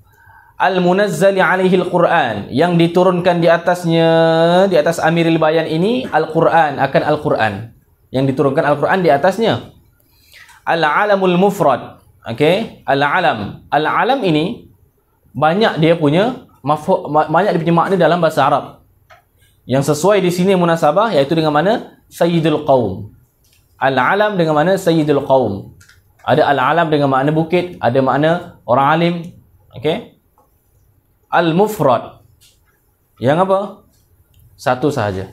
Al-munazzali alaihi al-Quran, yang diturunkan di atasnya, di atas amiril bayan ini Al-Quran, akan Al-Quran, yang diturunkan Al-Quran di atasnya. Al-alamul mufrad. Okey. Al-alam ini banyak dia punya banyak dia punya makna dalam bahasa Arab. Yang sesuai di sini munasabah, iaitu dengan mana? Sayyidul qaum. Al-alam dengan mana? Sayyidul qaum. Ada al-alam dengan makna bukit, ada makna orang alim. Okey. Al-mufrad, yang apa? Satu sahaja.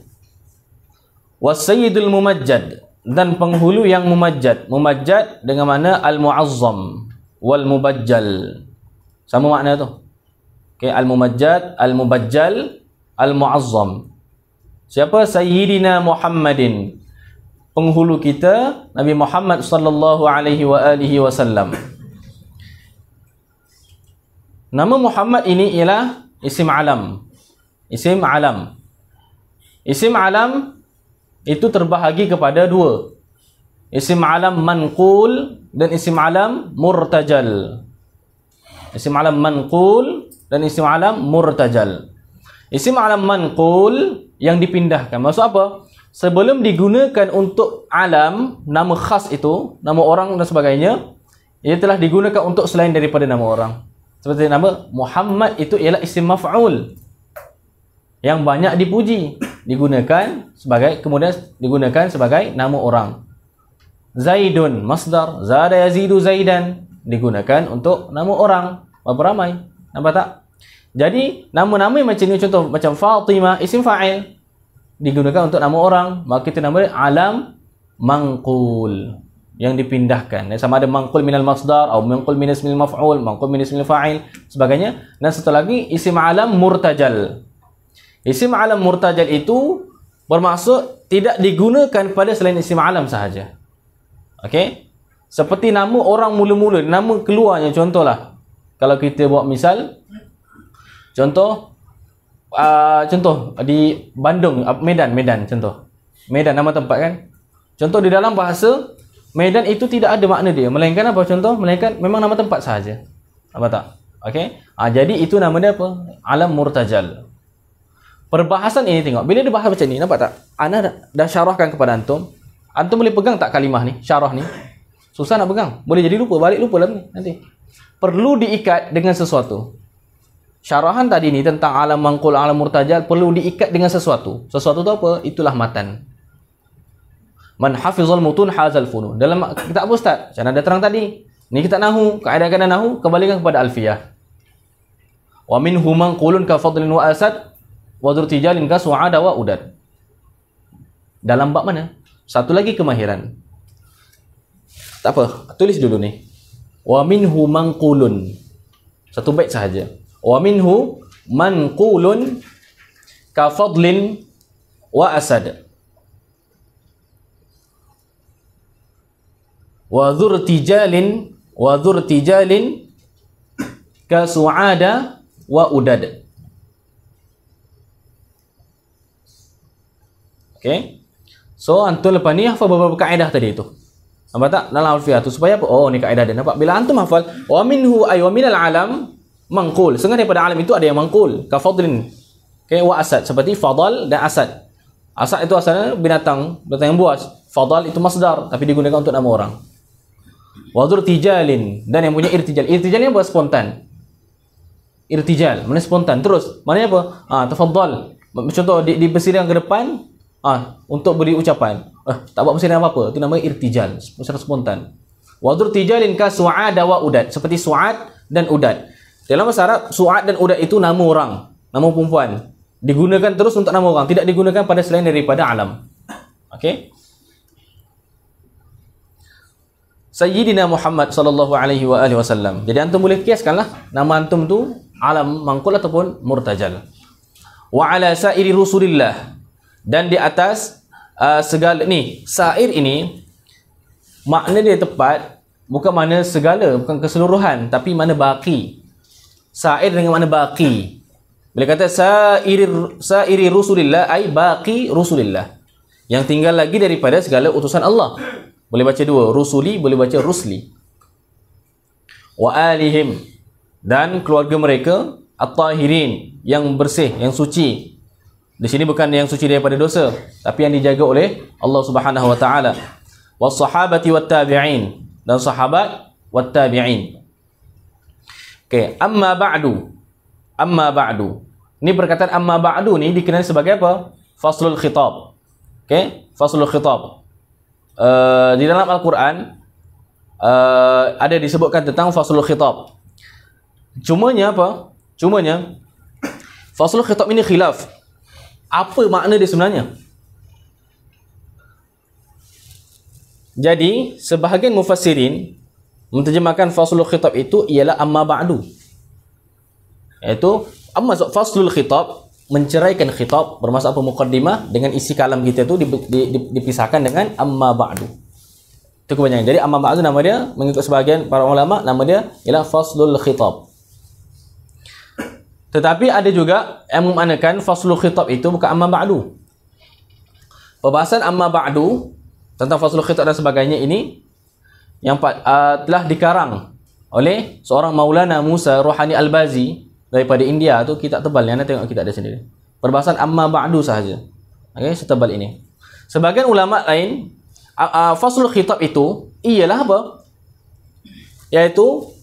Was-sayyidul mumajjad, dan penghulu yang mumajjad. Mumajjad dengan makna al-mu'azzam wal mubajjal. Sama makna tu. Okey, al-mumajjad, al-mubajjal, al-mu'azzam. Siapa? Sayyidina Muhammadin, penghulu kita Nabi Muhammad sallallahu alaihi wa alihi wasallam. Nama Muhammad ini ialah isim alam. Isim alam. Isim alam itu terbahagi kepada dua. Isim alam manqul dan isim alam murtajal. Isim alam manqul dan isim alam murtajal. Isim alam manqul yang dipindahkan. Maksud apa? Sebelum digunakan untuk alam, nama khas itu, nama orang dan sebagainya, ia telah digunakan untuk selain daripada nama orang. Seperti nama Muhammad itu ialah isim maf'ul yang banyak dipuji, digunakan sebagai, kemudian digunakan sebagai nama orang. Zaidun masdar, zada yazidu zaidan, digunakan untuk nama orang, berapa ramai. Nampak tak? Jadi nama-nama macam ni, contoh macam Fatimah, isim fa'il, digunakan untuk nama orang, maka kita nama alam manqul, yang dipindahkan. Sama ada manqul minal masdar atau manqul min ismil maf'ul, manqul min ismil fa'il, sebagainya. Dan satu lagi isim alam murtajal. Isim alam murtajal itu bermaksud tidak digunakan pada selain isim alam sahaja. Okey? Seperti nama orang mula-mula, nama keluarnya, contohlah. Kalau kita buat misal, contoh di Bandung, Medan contoh. Medan nama tempat kan? Contoh di dalam bahasa Medan itu tidak ada makna dia, melainkan apa? Contoh, melainkan memang nama tempat sahaja. Apa tak? Okey. Jadi itu nama dia apa? Alam murtajal. Perbahasan ini tengok. Bila dia bahas macam ni, nampak tak? Ana dah syarahkan kepada antum. Antum boleh pegang tak kalimah ni, syarah ni? Susah nak pegang. Boleh jadi lupa, balik lupa lah ni nanti. Perlu diikat dengan sesuatu. Syarahan tadi ni tentang alam mangkul, alam murtajal perlu diikat dengan sesuatu. Sesuatu tu apa? Itulah matan. Man hafizal mutun hazal funun. Dalam kitab apa ustaz? Macam ada terang tadi. Ni kitab nahu, kaedah-kaedah nahu kembalikan kepada alfiyah. Wa minhu manqulun ka fadlin wa asad wa dzurtijalin ka su'ada wa udad. Dalam bab mana? Satu lagi kemahiran. Tak apa, tulis dulu ni. Wa minhu manqulun. Satu bait sahaja. Wa minhu manqulun ka fadlin wa asad wa dzurtijalin ka su'ada wa udad. Okey. So antum lepas ni hafal beberapa kaedah tadi tu. Nampak tak dalam alfiah tu supaya apa? Oh ni kaedah dia. Nampak bila antum hafal wa minhu ay wa minal alam mangkul. Sebenarnya daripada alam itu ada yang mangkul. Ka fadlin. Okey, wa asad, seperti fadal dan asad. Asad itu asalnya binatang yang buas. Fadal itu masdar tapi digunakan untuk nama orang. Wa dzurtijalin, dan yang punya irtijal. Irtijal ni apa? Spontan. Irtijal, mana spontan. Terus, maknanya apa? Tafaddal. Contoh di persidangan ke depan untuk beri ucapan. Tak buat persidangan apa-apa. Itu namanya irtijal, secara spontan. Wa dzurtijalin ka su'ada wa udad, seperti su'ad dan udad. Dalam bahasa Arab, su'ad dan udad itu nama orang, nama perempuan. Digunakan terus untuk nama orang, tidak digunakan pada selain daripada alam. Okey. Sayyidina Muhammad sallallahu alaihi wasallam. Jadi antum boleh kiaskanlah nama antum tu alam mangkul ataupun murtajal. Wa ala sairi rusulillah, dan di atas segala ni, sair ini makna dia tepat bukan makna segala, bukan keseluruhan, tapi makna baqi. Sair dengan makna baqi. Bila kata sairi rusulillah ay baqi rusulillah, yang tinggal lagi daripada segala utusan Allah. Boleh baca dua, rusuli, boleh baca rusli. Wa alihim, dan keluarga mereka, at-tahirin, yang bersih, yang suci. Di sini bukan yang suci daripada dosa, tapi yang dijaga oleh Allah Subhanahu wa taala. Was sahabati wat tabi'in, dan sahabat wat tabi'in. Okey, amma ba'du. Ni perkataan amma ba'du ni dikenali sebagai apa? Faslul khitab. Okey, faslul khitab. Di dalam Al-Quran ada disebutkan tentang faslul khitab. Cumanya apa? Faslul khitab ini khilaf. Apa makna dia sebenarnya? Jadi sebahagian mufassirin menterjemahkan faslul khitab itu ialah amma ba'du, iaitu amma faslul khitab, menceraikan khitab, bermaksud apa? Muqaddimah dengan isi kalam kita tu dipisahkan dengan amma ba'du. Itu kebanyakan. Jadi amma ba'du nama dia, mengikut sebahagian para ulama, nama dia ialah faslul khitab. Tetapi ada juga yang memaknakan faslul khitab itu bukan amma ba'du. Perbahasan amma ba'du tentang faslul khitab dan sebagainya ini yang telah dikarang oleh seorang Maulana Musa Rohani Al-Bazi daripada India. Tu kitab tebal ni, anda tengok kitab dia sendiri. Perbahasan amma ba'du sahaja. Okey, setebal ini. Sebagian ulama lain faslul khitab itu ialah apa? Iaitu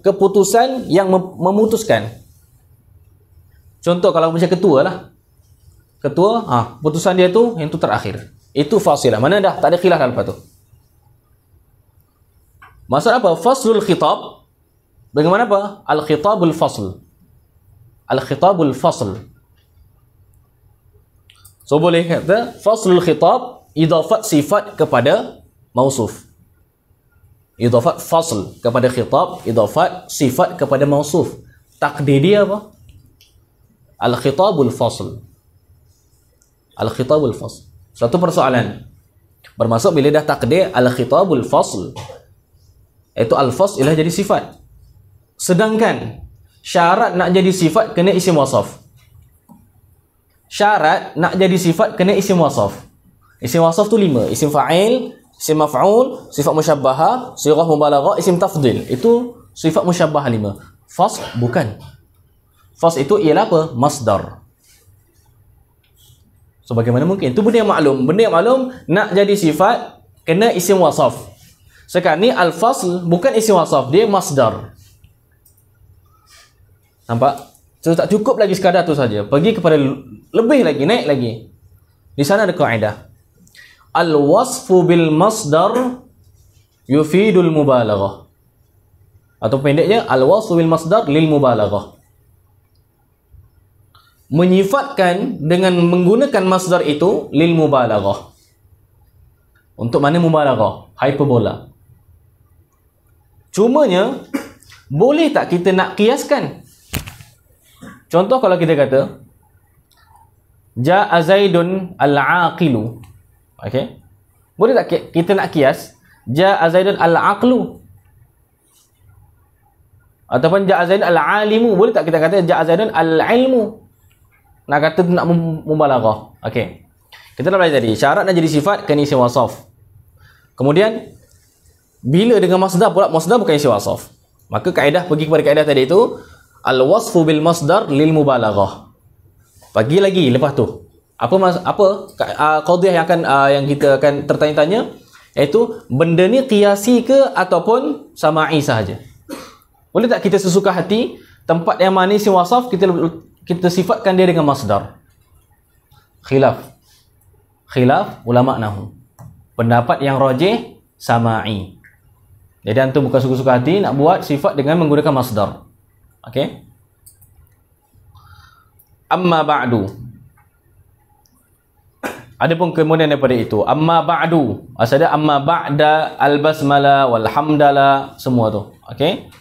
keputusan yang memutuskan. Contoh kalau macam ketua lah. Ketua, putusan dia tu yang tu terakhir. Itu fasilah. Mana dah tak ada khilaf dah lepas tu. Maksud apa? Faslul khitab. Bagaimana apa? Al-khitabul fasl. Al-khitabul fasl. So boleh kata faslul khitab idafat sifat kepada mausuf. Idafat fasl kepada khitab, idafat sifat kepada mausuf. Takdir dia apa? Al-khitabul fasl. Al-khitabul fasl. Satu persoalan. Bermaksud bila dah takdir al-khitabul fasl, iaitu al-fasl ialah jadi sifat. Sedangkan syarat nak jadi sifat kena isim wasaf. Syarat nak jadi sifat kena isim wasaf. Isim wasaf tu 5. Isim fa'il, isim maf'ul, sifat musyabbahah, sirah mubalaghah, isim tafdil. Itu sifat musyabbahah 5. Fasl bukan. Fasl itu ialah apa? Masdar. So bagaimana mungkin? Itu benda yang maklum. Benda yang maklum nak jadi sifat kena isim wasaf. Sekarang ni al-fasl bukan isim wasaf, dia masdar. Nampak? So tak cukup lagi sekadar tu saja. Pergi kepada lebih lagi, naik lagi. Di sana ada kaedah. Al-wasfu bil masdar yufidul mubalaghah. Atau pendeknya al-wasfu bil masdar lil mubalaghah. Menyifatkan dengan menggunakan masdar itu lil mubalaghah. Untuk mana mubalaghah? Hyperbola. Cumanya boleh tak kita nak kiaskan? Contoh kalau kita kata Ja'a Zaidun al-aqilu. Okey. Boleh tak kita nak kias Ja'a Zaidun al-aqlu? Ataupun Ja'a Zaidun al-alimu. Boleh tak kita kata Ja'a Zaidun al-ilmu? Nak kata nak mubalaghah. Okey. Kita dah belajar tadi. Syarat nak jadi sifat kena isim wasaf. Kemudian bila dengan masdar pula, masdar bukan isim wasaf. Maka kaedah pergi kepada kaedah tadi itu al-wasfu bil masdar lil mubalaghah. Pagi lagi lepas tu. Apa qadhiyah yang kita akan tertanya-tanya, iaitu benda ni qiyasi ke ataupun sama'i sahaja. Boleh tak kita sesuka hati tempat yang mana isim wasaf kita sifatkan dia dengan masdar? Khilaf ulama nahwu. Pendapat yang rajih sama'i. Jadi antum bukan suka-suka hati nak buat sifat dengan menggunakan masdar. Okey. Amma ba'du. Adapun kemudian daripada itu, amma ba'du. Asalnya amma ba'da al-basmalah wal hamdalah, semua tu. Okey.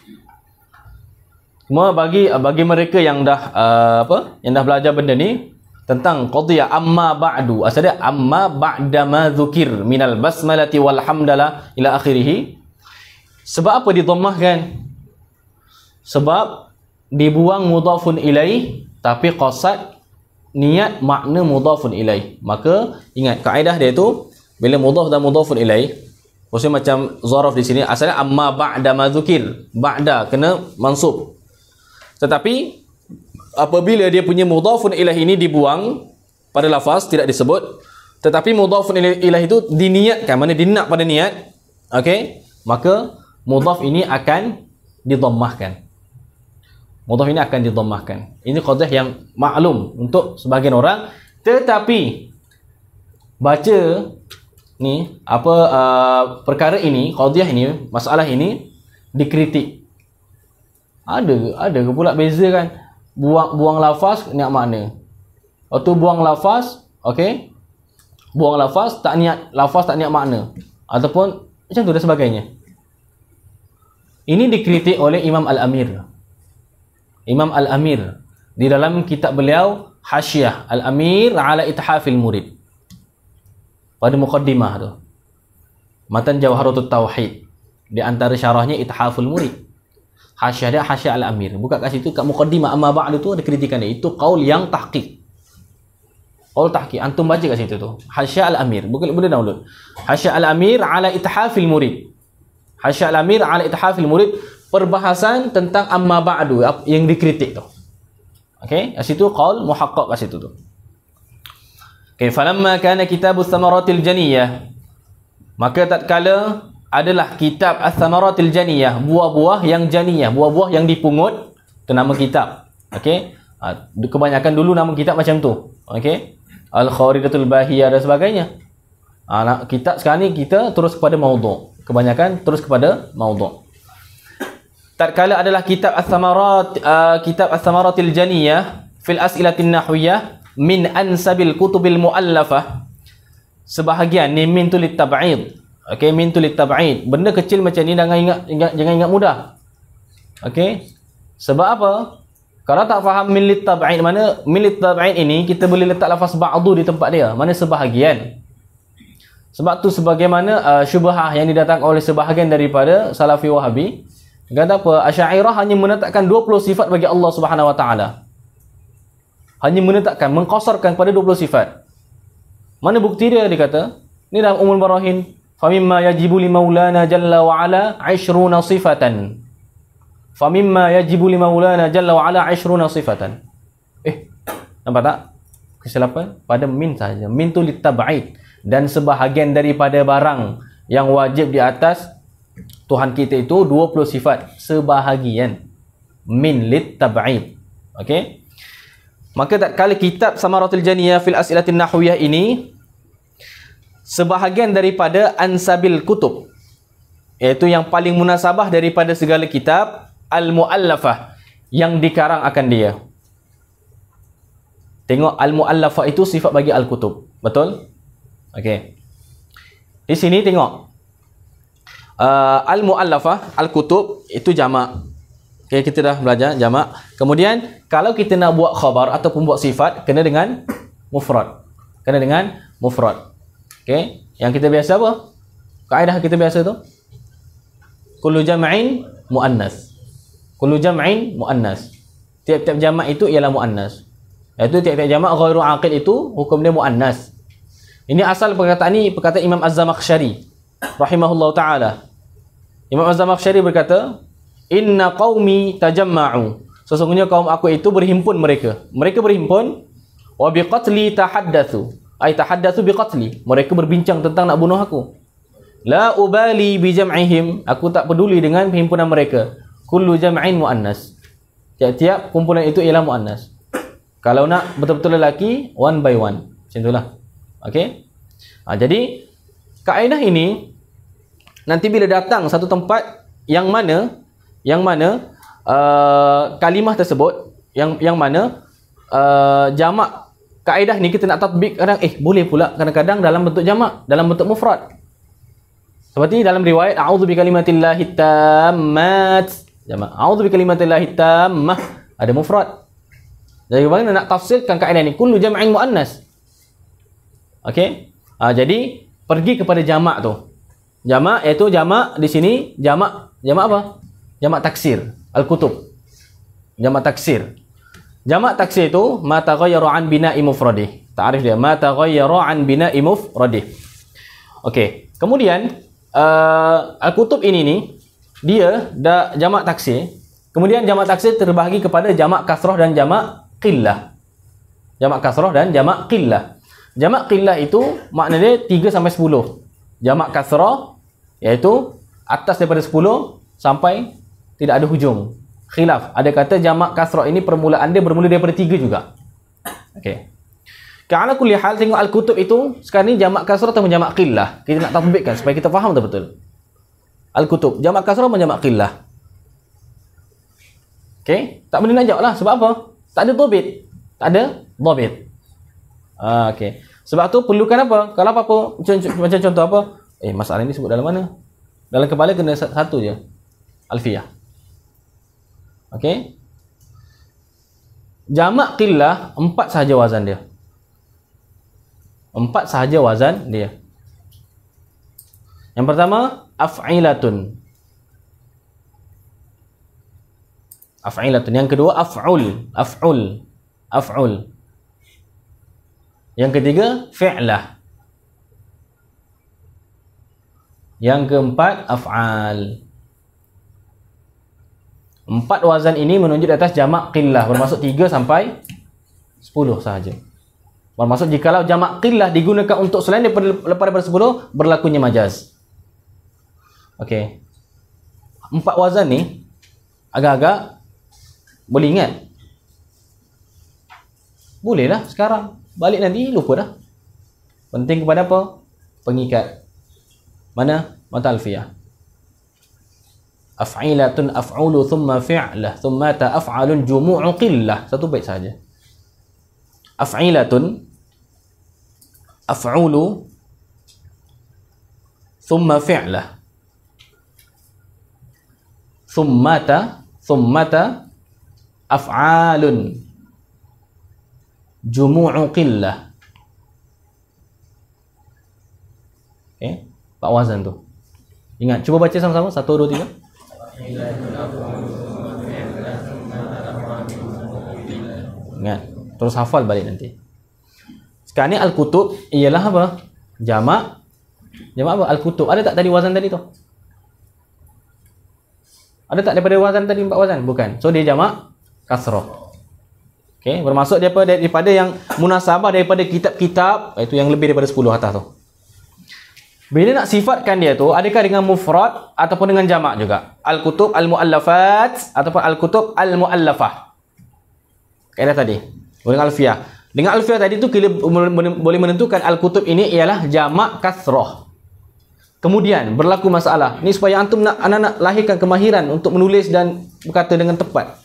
Semua bagi mereka yang dah yang dah belajar benda ni tentang qadhiyah amma ba'du. Asalnya amma ba'da ma dzukir minal basmalati wal hamdalah ila akhirih. Sebab apa didhammahkan? Sebab dibuang mudhafun ilaih tapi qasad niat makna mudhafun ilaih. Maka ingat kaedah dia tu bila mudhaf dan mudhafun ilaih, maksudnya macam zaraf di sini asalnya amma ba'da ma dzukir. Ba'da kena mansub. Tetapi apabila dia punya mudhafun ilaih ini dibuang pada lafaz tidak disebut, tetapi mudhafun ilaih itu diniatkan, mana dinak pada niat, okey, maka mudhaf ini akan didhammahkan. Mudhaf ini akan didhammahkan. Ini qadhiyah yang maklum untuk sebahagian orang, tetapi baca ni perkara ini, qadhiyah ini, masalah ini dikritik. Ada ke pula beza kan? Buang lafaz niat makna. Waktu buang lafaz, okey. Buang lafaz tak niat makna ataupun macam tu dan sebagainya. Ini dikritik oleh Imam Al-Amir. Imam Al-Amir di dalam kitab beliau Hasyiah Al-Amir ala Ithafil Murid. Pada muqaddimah tu. Matan Jawharatut Tauhid. Di antara syarahnya Ithaful Murid. Hasyiah dia Hasyiah Al-Amir. Buka kat situ kat muqaddimah amma ba'du tu ada kritikan dia. Itu qaul yang tahqiq. Qaul tahqiq. Antum baca kat situ tu. Hasyiah Al-Amir. Boleh download. Hasyiah Al-Amir ala Ithafil Murid. Hasyiah Al-Amir ala Ithafil Murid, perbahasan tentang amma ba'du yang dikritik tu. Okey, kat situ qaul muhaqqaq kat situ tu. Okey, falamma kana kitabus thamaratil janiyah, maka tatkala adalah kitab as-thamaratil janiyah, buah-buah yang janiyah, buah-buah yang dipungut, itu nama kitab. Okey, kebanyakan dulu nama kitab macam tu. Okey, Al-Kharidatul Bahiyah dan sebagainya. Kitab sekarang ni kita terus kepada maudhu'. Kebanyakan terus kepada maudhu'. Tatkala adalah kitab as-thamaratil janiyah fil as'ilatin nahwiyah min ansabil kutubil muallafah. Sebahagian ni min tu litab'id. Okey, min tu litab'id. Benda kecil macam ni jangan ingat mudah. Okey. Sebab apa? Kalau tak faham min litab'id, mana min litab'id ini kita boleh letak lafaz ba'du di tempat dia. Mana sebahagian? Sebab tu sebagaimana syubhah yang didatangkan oleh sebahagian daripada Salafi Wahabi, kata apa? Asy'ariyah hanya menetapkan 20 sifat bagi Allah Subhanahu Wa Taala. Hanya menetapkan, mengqasarkan pada 20 sifat. Mana bukti dia? Dia kata, ni dalam Ummul Barahin, famimma yajibu li maulana jalla wa ala 20 sifatan. Famimma yajibu li maulana jalla wa ala 20 sifatan. Nampak tak? Kesilapan pada min saja. Min tu litab'id, dan sebahagian daripada barang yang wajib di atas Tuhan kita itu 20 sifat, sebahagian. Min litab'id. Okey. Maka tatkala kitab Samaratul Janiyah fil As'ilatin Nahwiyah ini sebahagian daripada ansabil kutub, iaitu yang paling munasabah daripada segala kitab, al-mu'allafah, yang dikarang akan dia. Tengok, al-mu'allafah itu sifat bagi al-kutub. Betul? Okey. Di sini tengok. Al-mu'allafah, al-kutub itu jamak. Okey, kita dah belajar jamak. Kemudian kalau kita nak buat khabar ataupun buat sifat, kena dengan mufrad. Kena dengan mufrad. Okey, yang kita biasa apa? Kaedah kita biasa tu. Kullu jam'in muannas. Kullu jam'in muannas. Tiap-tiap jamak itu ialah muannas. Iaitu tiap-tiap jamak ghairu aqil itu hukum dia muannas. Ini asal perkataan ni, perkataan Imam Az-Zamakhsyari rahimahullahu taala. Imam Az-Zamakhsyari berkata, "Inna qaumi tajamma'u." Sesungguhnya kaum aku itu berhimpun mereka. Mereka berhimpun wa biqatli tahaddatsu. Ai tahaddatsu biqatli. Mereka berbincang tentang nak bunuh aku. La ubali bi jam'ihim. Aku tak peduli dengan perhimpunan mereka. Kullu jam'in muannas. Tiap-tiap kumpulan itu ialah muannas. Kalau nak betul-betul lelaki, one by one. Macam itulah. Okey. Jadi kaedah ini nanti bila datang satu tempat yang mana kalimah tersebut yang mana jamak, kaedah ni kita nak tatbik kadang boleh pula kadang-kadang dalam bentuk jamak, dalam bentuk mufrad. Seperti dalam riwayat a'udzu bikalimatillahi tammat, jamak. A'udzu bikalimatillahi tammah, ada mufrad. Jadi bagaimana nak tafsirkan kaedah ni? Kullu jam'in muannas. Okey? Jadi pergi kepada jamak tu. Jamak iaitu jamak di sini jamak apa? Jamak taksir, al-kutub. Jamak taksir. Jamak taksir itu ma taghayyara an bina'i mufradih. Ta'rif dia, ma taghayyara an bina'i mufradih. Okey. Kemudian al-kutub ini ni dia dah jamak taksir. Kemudian jamak taksir terbahagi kepada jamak kasrah dan jamak qillah. Jamak kasrah dan jamak qillah. Jamak qillah itu makna dia 3 sampai 10. Jamak kasrah iaitu atas daripada 10 sampai tidak ada hujung. Khilaf. Ada kata jamak kasrah ini permulaan dia bermula daripada 3 juga. Okey. Ka'ala kulli hal, tengok al-kutub itu sekarang ni jamak kasrah atau jamak qillah. Kita nak tatbikkan supaya kita faham betul-betul. Al-kutub jamak kasrah atau jamak qillah. Okey, tak boleh nak jawab lah. Sebab apa? Tak ada dhabit. Tak ada dhabit. Okey. Sebab tu perlukan apa? Kalau apa-apa macam contoh apa? Masalah ini sebut dalam mana? Dalam kepala kena satu je. Alfiyah. Okey. Jamak qillah 4 sahaja wazan dia. 4 sahaja wazan dia. Yang pertama af'ilatun. Af'ilatun. Yang kedua af'ul. Af'ul. Yang ketiga fi'lah. Yang keempat af'al. 4 wazan ini menunjuk di atas jamak qillah, bermaksud 3 sampai 10 sahaja. Bermaksud jikalau jamak qillah digunakan untuk selain daripada 10, berlakunya majaz. Okey. 4 wazan ni agak-agak boleh ingat? Boleh lah sekarang. Balik nanti lupa dah. Penting kepada apa? Pengikat. Mana? Mata alfiyah. Af'ilatun af'ulu thumma fi'lah thumma ta'af'alun jumu'u qillah. Satu bait saja. Af'ilatun af'ulu thumma fi'lah thummata af'alun jumu'u qillah. Okay, 4 wazan tu. Ingat, cuba baca sama-sama. 1, 2, 3. Ingat, terus hafal balik nanti. Sekarang ni al-kutub ialah apa? Jamak Jamak apa? Al-kutub. Ada tak tadi wazan tadi tu? Ada tak daripada wazan tadi 4 wazan? Bukan. So dia jamak kasrah. Okey, bermaksud daripada yang munasabah daripada kitab-kitab, itu yang lebih daripada 10 atas tu. Bila nak sifatkan dia tu, adakah dengan mufrad ataupun dengan jamak juga? Al-kutub al-muallafat ataupun al-kutub al-muallafah. Kaedah tadi. Dengan alfiah. Dengan alfiah tadi tu kita boleh menentukan al-kutub ini ialah jamak kasrah. Kemudian berlaku masalah. Ni supaya antum nak lahirkan kemahiran untuk menulis dan berkata dengan tepat.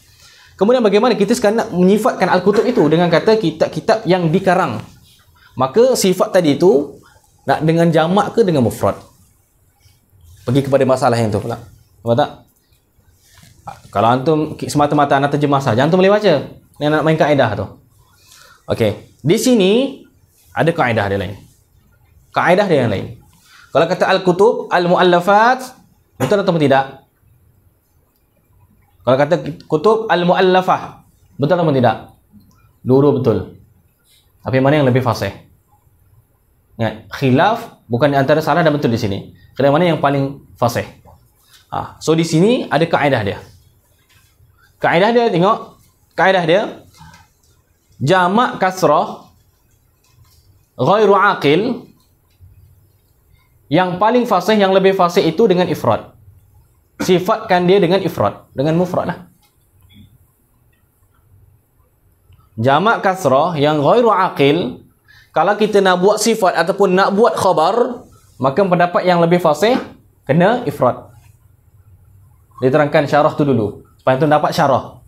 Kemudian bagaimana kita sekarang nak menyifatkan al-kutub itu dengan kata kitab-kitab yang dikarang. Maka sifat tadi itu nak dengan jamak ke dengan mufrad? Pergi kepada masalah yang tu pula. Nampak tak? Kalau antum semata-mata nak terjemah saja, antum boleh baca. Ni nak main kaedah tu. Okey. Di sini ada kaedah dia lain. Kaedah dia yang lain. Kalau kata al-kutub al-muallafat, betul atau tidak? Kalau kata kutub al-muallafah, betul atau tidak? Dua-dua betul. Tapi mana yang lebih fasih? Ingat, khilaf bukan antara salah dan betul di sini. Kira mana yang paling fasih? So di sini ada kaedah dia. Kaedah dia, tengok. Kaedah dia, jamak kasrah ghairu aqil, yang paling fasih, yang lebih fasih itu dengan ifrad. Sifatkan dia dengan ifrad, dengan mufrad lah. Jamak kasrah yang ghairu aqil, kalau kita nak buat sifat ataupun nak buat khabar, maka pendapat yang lebih fasih kena ifrad. Diterangkan syarah tu dulu supaya tu dapat syarah.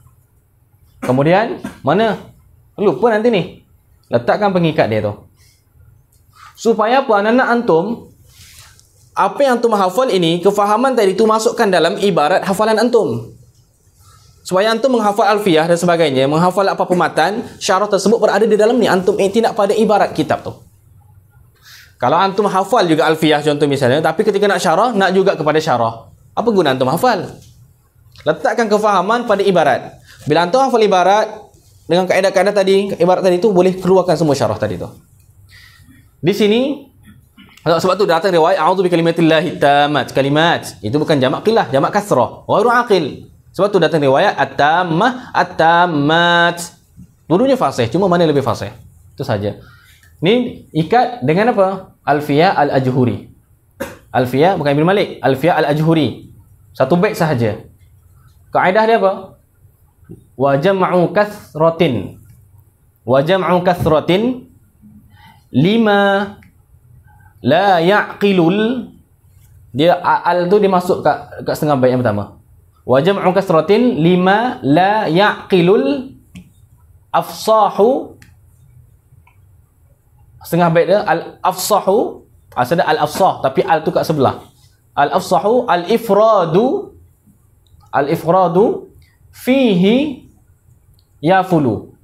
Kemudian mana? Lupa nanti ni. Letakkan pengikat dia tu. Supaya apa? Anak-anak antum, apa yang antum hafal ini, kefahaman tadi itu masukkan dalam ibarat hafalan antum. Supaya antum menghafal alfiyah dan sebagainya, menghafal apa-apa matan, syarah tersebut berada di dalam ni. Antum i'tinad pada ibarat kitab tu. Kalau antum hafal juga alfiyah contoh misalnya, tapi ketika nak syarah, nak juga kepada syarah. Apa guna antum hafal? Letakkan kefahaman pada ibarat. Bila antum hafal ibarat, dengan kaedah-kaedah tadi, ibarat tadi tu boleh keluarkan semua syarah tadi tu. Di sini, sebab tu datang riwayat a'udzu bikalimatillahi tammat. Kalimat itu bukan jamak qillah, jamak kasrah, ghairu aqil. Sebab tu datang riwayat at-tammah, at-tammat. Dua-duanya fasih, cuma mana lebih fasih? Itu saja. Ni ikat dengan apa? Alfiyah al-Ajhuri. Alfiyah bukan Ibn Malik, Alfiyah al-Ajhuri. Satu bait sahaja. Kaedah dia apa? Wa jam'u kasratin. Wa jam'u kasratin lima la ya'qilul, dia al tu dimasuk kat setengah bait yang pertama. Wa jam'u kasratin lima la ya'qilul afsahu, setengah bait dia al afsahu, asal al afsah tapi al tu kat sebelah. Al afsahu al ifradu fihi yafulu.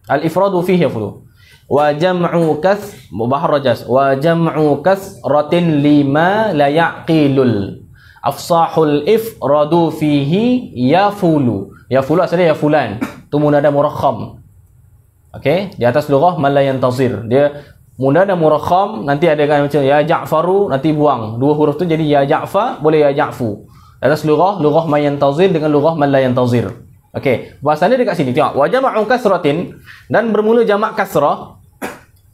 Al ifradu fihi yafulu. Wa jam'u mubaharrajas wa jam'u kasratin lima la yaqilul afsahul ifradu fihi yafulu. Yafulu asalnya ya fulan, tu munada murakham. Okey, di atas lughah man la yantazir, dia munada murakham, nanti ada kan macam ya Ja'faru, nanti buang dua huruf tu jadi ya Ja'fa, boleh ya Ja'fu. Di atas lughah man yantazir dengan lughah man la yantazir. Okey, bahasanya dekat sini tengok, wa jam'u kasratin, dan bermula jamak kasrah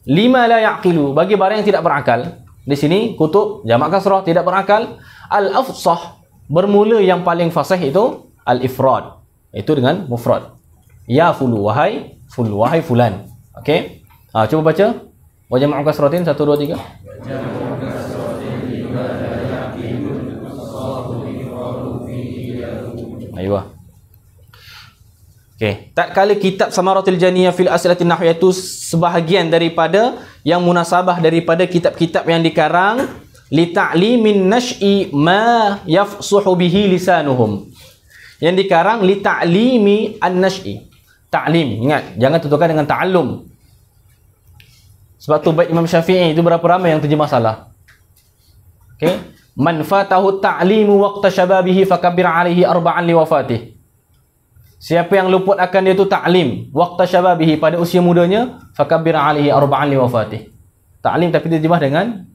lima la yaqilu, bagi barang yang tidak berakal. Di sini kutub jamak kasrah tidak berakal. Al afsah bermula yang paling fasih itu al ifrad, itu dengan mufrad. Ya fulu, wahai fulan. Okey, cuba baca wa jam'u kasratin 1 2 3. Aywa. Okey, tak kala kitab Samaratul Janiyah fil As'ilatin Nahwiyah itu sebahagian daripada yang munasabah daripada kitab-kitab yang dikarang li ta'limin nash'i ma yafsuhu bihi lisanuhum. Yang dikarang li ta'limi an-nash'i. Ta'lim, ingat, jangan tuturkan dengan ta'allum. Sebab tu bait Imam Syafi'i itu berapa ramai yang terjemah salah. Okey, man fatahu ta'limu waqta syababihi fakabbir 'alaihi arba'an li wafatih. Siapa yang luput akan dia tu ta'lim waqta syababihi, pada usia mudanya, fakabbir 'alaihi arba'an li wafatih. Ta'lim tapi terjemah dengan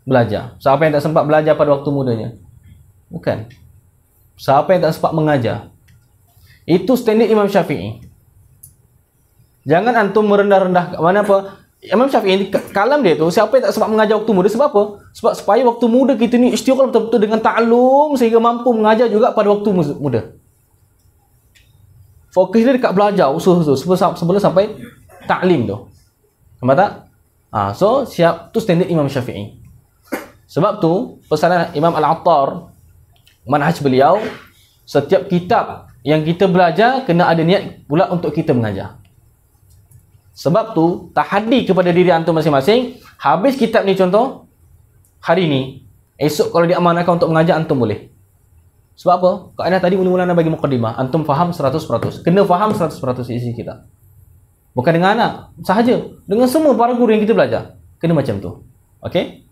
belajar? Siapa yang tak sempat belajar pada waktu mudanya? Bukan. Siapa yang tak sempat mengajar? Itu standard Imam Syafi'i. Jangan antum merendah-rendah mana apa. Imam Syafi'i kalam dia tu, siapa yang tak sempat mengajar waktu muda, sebab apa? Sebab supaya waktu muda kita ni istiqamah betul-betul dengan ta'allum sehingga mampu mengajar juga pada waktu muda. Fokus dia dekat belajar usul-usul sebelum sampai ta'lim tu. Nampak tak? So siap tu standard Imam Syafi'i. Sebab tu pesanan Imam Al-Attar, manhaj beliau, setiap kitab yang kita belajar kena ada niat pula untuk kita mengajar. Sebab tu tahaddi kepada diri antum masing-masing, habis kitab ni contoh hari ni, esok kalau diamanahkan untuk mengajar antum boleh. Sebab apa? Kaedah tadi mula-mula nak bagi muqaddimah, antum faham 100%. Kena faham 100% isi kitab. Bukan dengan anak sahaja, dengan semua para guru yang kita belajar. Kena macam tu. Okey?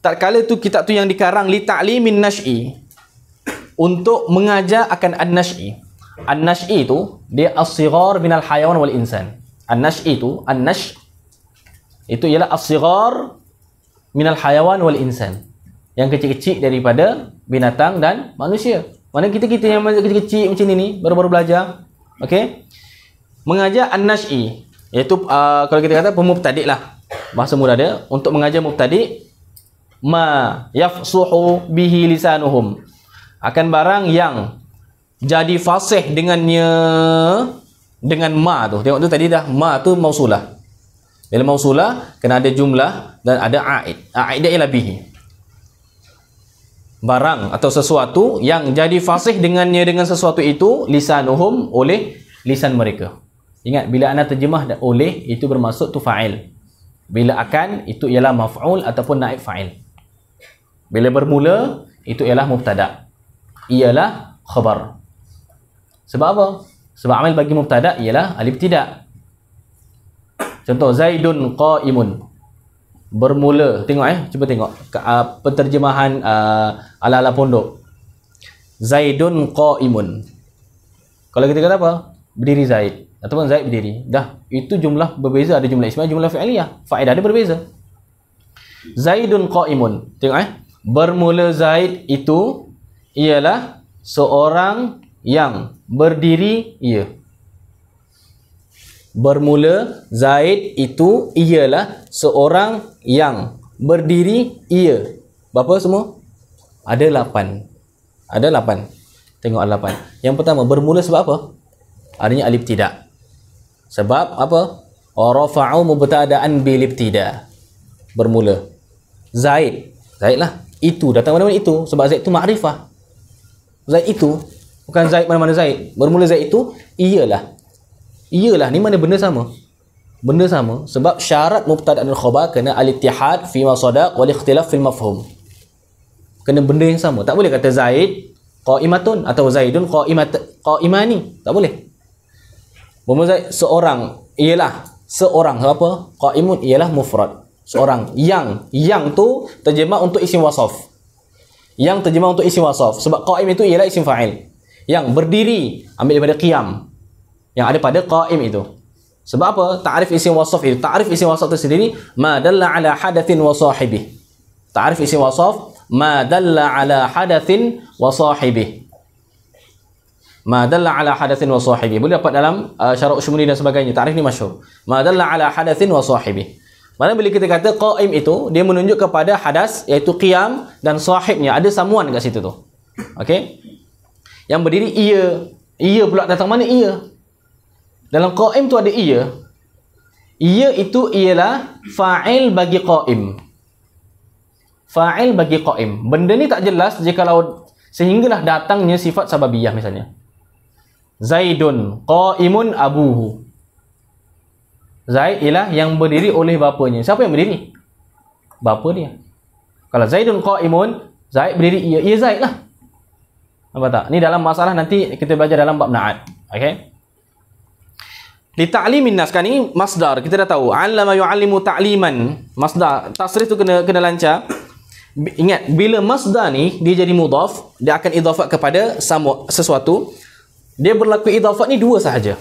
Tatkala tu kitab tu yang dikarang li ta'limin nash'i, untuk mengajar akan an-nash'i. An-nash'i itu dia as-sighar minal hayawan wal insan. An-nash'i itu, an-nash' itu ialah as-sighar minal hayawan wal insan. Yang kecil-kecil daripada binatang dan manusia. Mana kita yang kecil-kecil macam ni baru-baru belajar. Okey? Mengajar an-nash'i, iaitu kalau kita kata pemubtadi' lah. Bahasa mudah dia untuk mengajar mubtadi' ma yafsuhu bihi lisanuhum, akan barang yang jadi fasih dengannya, dengan ma tu. Tengok tu tadi dah ma tu mausulah. Bila mausulah kena ada jumlah dan ada aid. Aid dia ialah bihi. Barang atau sesuatu yang jadi fasih dengannya, dengan sesuatu itu, lisanuhum, oleh lisan mereka. Ingat, bila ana terjemah oleh itu bermaksud tu fa'il. Bila akan itu ialah maf'ul ataupun naib fa'il. Bila bermula itu ialah mubtada', ialah khabar. Sebab apa? Sebab amil bagi mubtada' ialah alif tidak. Contoh, Zaidun qa'imun. Bermula. Tengok cuba tengok penterjemahan ala-ala pondok. Zaidun qa'imun. Kalau kita kata apa? Berdiri Zaid ataupun Zaid berdiri. Dah, itu jumlah berbeza, ada jumlah ismiyah, jumlah fi'liyah. Faedah dia berbeza. Zaidun qa'imun. Tengok bermula Zaid itu ialah seorang yang berdiri, ia. Bermula Zaid itu ialah seorang yang berdiri, ia. Berapa semua? Ada 8. Ada 8. Tengok ada 8. Yang pertama, bermula sebab apa? Adanya alif tidak. Sebab apa? Rafa'u mubtada'an bil ibtida. Bermula. Zaid. Zaid lah. Itu. Datang mana-mana itu. Sebab Zaid itu makrifah. Zaid itu. Bukan Zaid mana-mana Zaid. Bermula Zaid itu, iyalah. Iyalah. Ni mana benda sama? Benda sama. Sebab syarat mubtada' dan khabar kena al-ittihad fi ma sadaq wal ikhtilaf fil mafhum. Kena benda yang sama. Tak boleh kata Zaid qa'imatun atau Zaidun qa'imani. Tak boleh. Bermula Zaid seorang, ialah seorang. Apa? Qa'imun ialah mufrad. Seorang. Yang tu terjemah untuk isim wasaf. Yang terjemah untuk isim wasaf. Sebab qa'im itu ialah isim fa'il. Yang berdiri ambil daripada qiyam, yang ada pada qa'im itu. Sebab apa? Ta'rif isim wasaf itu. Ta'rif isim wasaf itu sendiri ma dalla ala hadathin wa sahibih. Ta'rif isim wasaf ma dalla ala hadathin wa sahibih. Ma dalla ala hadathin wa sahibih. Boleh dapat dalam syarah Ushmuni dan sebagainya. Ta'rif ni masyhur. Ma dalla ala hadathin wa sahibih. Mana bila kita kata qa'im itu, dia menunjuk kepada hadas, iaitu qiyam, dan sahibnya. Ada samuan kat situ tu. Okey? Yang berdiri ia. Ia pula datang mana ia? Dalam qa'im tu ada ia. Ia itu ialah fa'il bagi qa'im. Fa'il bagi qa'im. Benda ni tak jelas jikalau sehinggalah datangnya sifat sababiyah misalnya. Zaidun qa'imun abuhu. Zaid ialah yang berdiri oleh bapanya. Siapa yang berdiri? Bapa dia. Kalau Zaidun qa'imun, Zaid berdiri, ia Zaid lah. Nampak tak? Ni dalam masalah nanti kita belajar dalam bab na'at. Okey? Li ta'limin nas, kan ni masdar. Kita dah tahu. 'Allama yu'allimu ta'liman. Masdar. Tasrif tu kena lancar. Ingat, bila masdar ni dia jadi mudhaf, dia akan idhafat kepada sesuatu. Dia berlaku idhafat ni dua sahaja.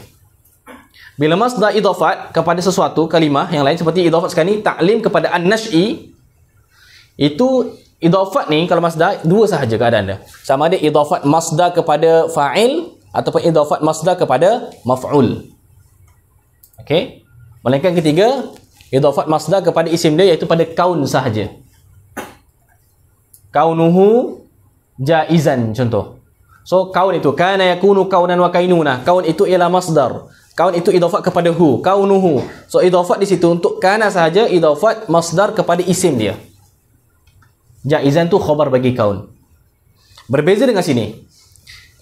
Bila masdar idhafat kepada sesuatu kalimah yang lain, seperti idhafat sekarang ni ta'lim kepada an-nash'i, Itu idafat ni kalau masdar dua sahaja keadaan dia. Sama ada idafat masdar kepada fa'il ataupun idafat masdar kepada maf'ul. Okey. Melainkan ketiga, idafat masdar kepada isim dia iaitu pada kaun sahaja. Kaunuhu jaizan contoh. So kaun itu kana yakunu kaunan wa kainuna. Kaun itu ialah masdar. Kaun itu idafat kepada hu, kaunuhu. So idafat di situ untuk kana sahaja, idafat masdar kepada isim dia. Jaizan tu khabar bagi kaun. Berbeza dengan sini.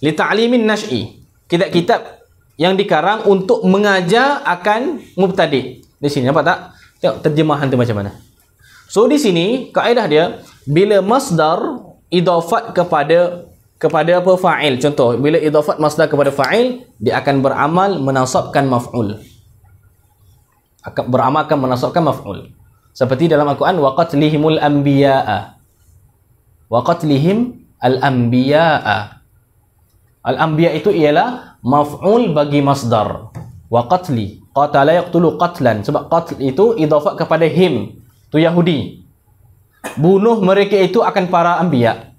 Li ta'limin nash'i. Kitab-kitab yang dikarang untuk mengajar akan mubtadi'. Di sini nampak tak? Tengok terjemahan tu macam mana. So di sini kaedah dia bila masdar idafat kepada apa fa'il. Contoh, bila idafat masdar kepada fa'il, dia akan beramal menasabkan maf'ul. Beramalkan menasabkan maf'ul. Seperti dalam Al-Quran, wa qatlihimul anbiya'a. Wa qatlihim al-anbiya'a. Al-anbiya' itu ialah maf'ul bagi masdar. Wa qatli. Qatala yaqtulu qatlan. Sebab qatl itu idafat kepada him. Tu Yahudi. Bunuh mereka itu akan para anbiya'.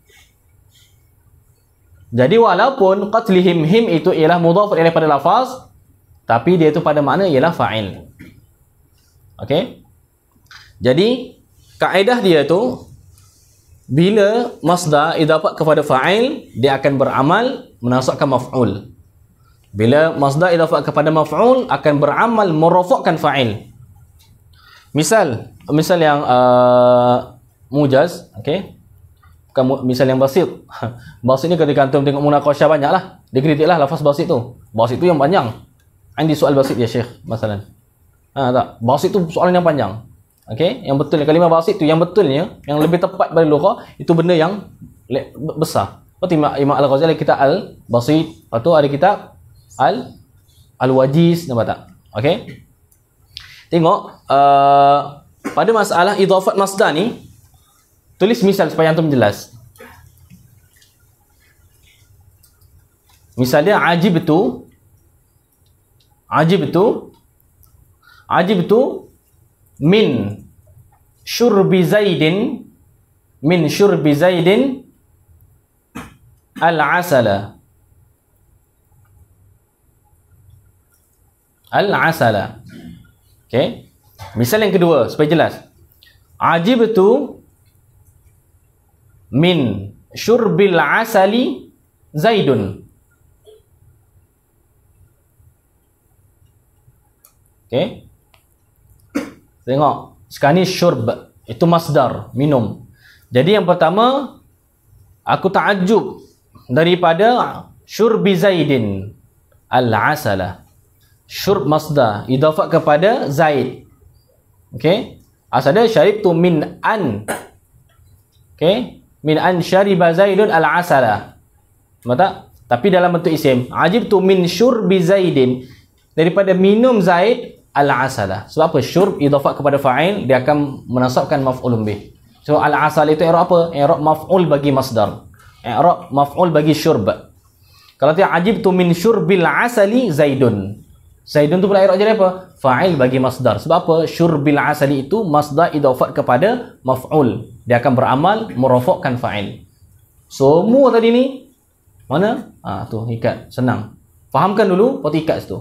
Jadi walaupun qatlihim him itu ialah mudhaf daripada lafaz, tapi dia itu pada makna ialah fa'il. Okey? Jadi kaedah dia tu bila masdar idafat kepada fa'il, dia akan beramal menasabkan maf'ul. Bila masdar idafat kepada maf'ul, akan beramal merafakkan fa'il. Misal yang mujaz, okey? Bukan misal yang basit. Basit ni ketika antum tengok munaqasyah banyaklah. Dikritiklah lafaz basit tu. Basit tu yang panjang. Andi soal basit ya Syekh, masalan. Tak. Basit tu soalan yang panjang. Okey, yang betul kalimah basit tu yang betulnya, yang lebih tepat pada lughah itu benda yang besar. Seperti Imam Al-Ghazali kita al-basit, lepas tu ada kitab al-wajiz, nampak tak? Okey. Tengok pada masalah idafat masdar ni, tulis misal supaya antum jelas. Misalnya ajibtu min syurbi zaidin al-asala. Okey. Misal yang kedua supaya jelas. Ajibtu min syurbil asali zaidun. Okey. Tengok, sekarang ni syurb itu masdar, minum. Jadi yang pertama, aku ta'ajjub daripada syurbi zaidin al-asala. Syurb masdar idafat kepada zaid. Okey. Asal dia syaribtu min an. Okey. Min an syariba zaidun al-asala. Mata? Tapi dalam bentuk isim. Ajibtu min syurbi zaidin, daripada minum zaid al-asala. Sebab apa? Syurb idafat kepada fa'il, dia akan menasabkan maf'ulun bih. So al-asala itu i'rab apa? I'rab maf'ul bagi masdar. I'rab maf'ul bagi syurb. Kalau dia ajibtu min syurbil asali zaidun. Zaidun tu pula i'rab jadi apa? Fa'il bagi masdar. Sebab apa? Syurbil asali itu masdar idafat kepada maf'ul. Dia akan beramal merafakkan fa'il. Semua tadi ni mana? Tu ikat, senang. Fahamkan dulu, lepas tu ikat situ.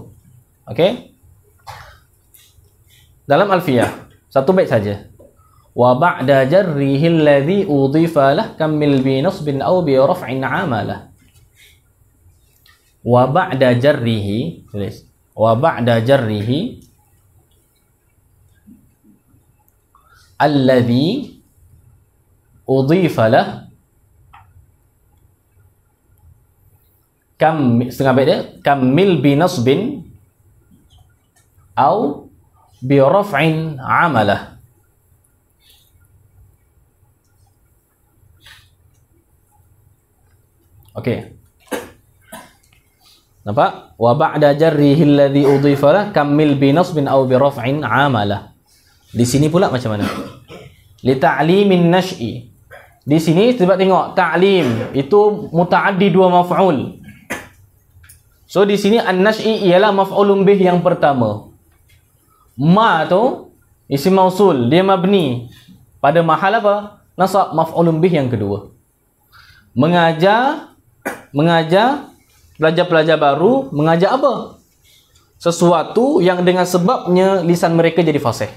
Okey? Dalam Alfiyah, satu bait saja. Wa ba'da jarrihi alladhi udhifa lah kammil bi nasbin aw bi raf'in 'amalah. Wa ba'da jarrihi, tulis. Wa ba'da jarrihi alladhi udhifa lah, setengah bait dia, kammil bi nasbin aw bi raf'in 'amalah. Okey. Nampak? Wa ba'da jarrihi alladhi udhifa lah kammil bi nasbin aw bi raf'in 'amalah. Di sini pula macam mana? Li ta'limin nash'i. Di sini sebab tengok ta'lim itu mutaaddi dua maf'ul. So di sini an-nash'i ialah maf'ulun bih yang pertama. Ma tu isim mausul, dia mabni pada mahal apa? Nasab maf'ulun bih yang kedua. Mengajar pelajar-pelajar baru, mengajar apa? Sesuatu yang dengan sebabnya lisan mereka jadi fasih.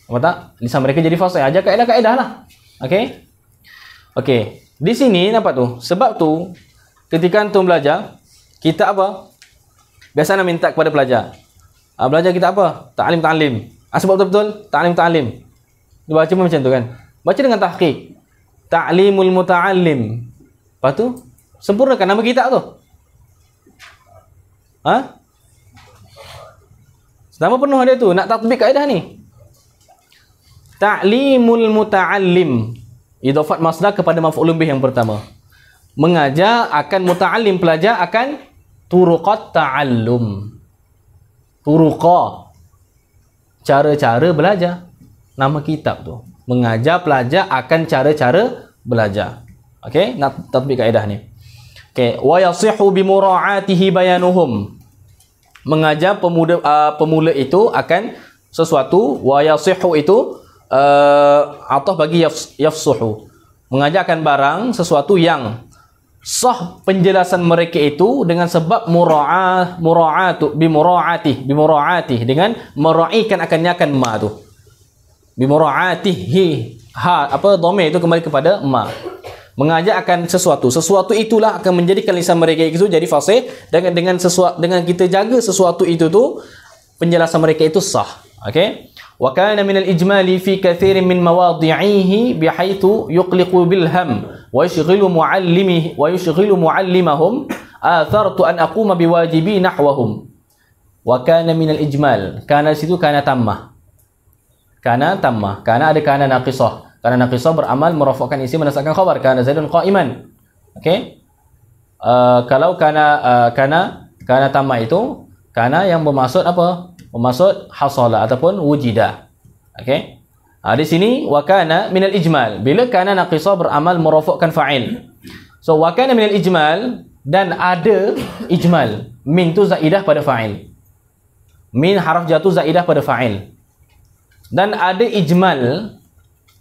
Apa tak? Lisan mereka jadi fasih. Ajar kaedah-kaedah lah. Okey? Okey. Di sini nampak tu. Sebab tu ketika antum belajar, kita apa? Biasa nak minta kepada pelajar. Belajar kita apa? Ta'lim. Sebab betul-betul ta'lim. Dia baca pun macam tu kan. Baca dengan tahqiq. Ta'limul muta'allim. Lepas tu sempurnakan nama kitab tu. Nama penuh dia tu. Nak tatbik kaedah ni. Ta'limul muta'allim. Idhafat masdar kepada maf'ulun bih yang pertama. Mengajar akan muta'allim, pelajar akan turuqat ta'allum. Turuqa, cara-cara belajar. Nama kitab tu. Mengajar pelajar akan cara-cara belajar. Okey, nak tatbik kaedah ni. Okey, wa yasihu bi mura'atihi bayanuhum. Mengajar pemula itu akan sesuatu, wa yasihu itu atau bagi yafsuhu. Mengajarkan barang sesuatu yang sah penjelasan mereka itu dengan sebab mura'ati dengan meraihkan akan ma tu. Bimura'atihi dhamir itu kembali kepada ma. Mengajar akan sesuatu itulah akan menjadikan lisan mereka itu jadi fasih, dengan kita jaga sesuatu itu tu penjelasan mereka itu sah. Okey. Wa kana min al-ijmali fi kathirin min mawadhi'ihi bihaitsu yuqliqu bil ham wa yushghilu muallimahum athartu an aquma biwajibi nahwahum. Wa kana min al-ijmal. Kana situ kana tammah. Kana ada kana naqisah. Kana naqisah beramal merafakkan isi menasabkan khabar. Kana Zaidun qa'iman. Okey. Kalau kana tammah itu kana yang bermaksud apa? Bermaksud hasala ataupun wujida. Okey. Di sini wa kana minal ijmal. Bila kana naqisah beramal merafakkan fa'il. So wa kana minal ijmal, dan ada ijmal. Min tu zaidah pada fa'il. Min haraf jatuh zaidah pada fa'il. Dan ada ijmal,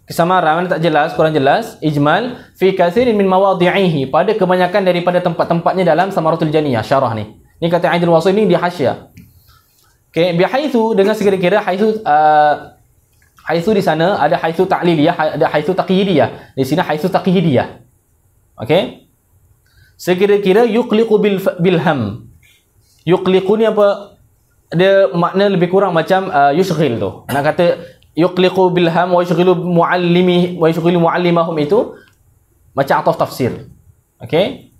kesamaran tak jelas, kurang jelas. Ijmal fi kathirin min mawadhi'ihi, pada kebanyakan daripada tempat-tempatnya dalam Samaratul Janiyah, syarah ni. Ni kata Aidil Wasil ni di hasyiah. Okey, bihaitsu dengan sekira-kira haitsu di sana ada haitsu ta'liliyah, ada haitsu taqyidiyah. Di sini haitsu taqyidiyah. Okey. Sekira-kira yuqliqu bil ham. Yuqliqu ni apa? Dia makna lebih kurang macam yushghil tu. Nak kata yuqliqu bil ham wa yushghilu muallimahum itu macam ataf tafsir. Okey.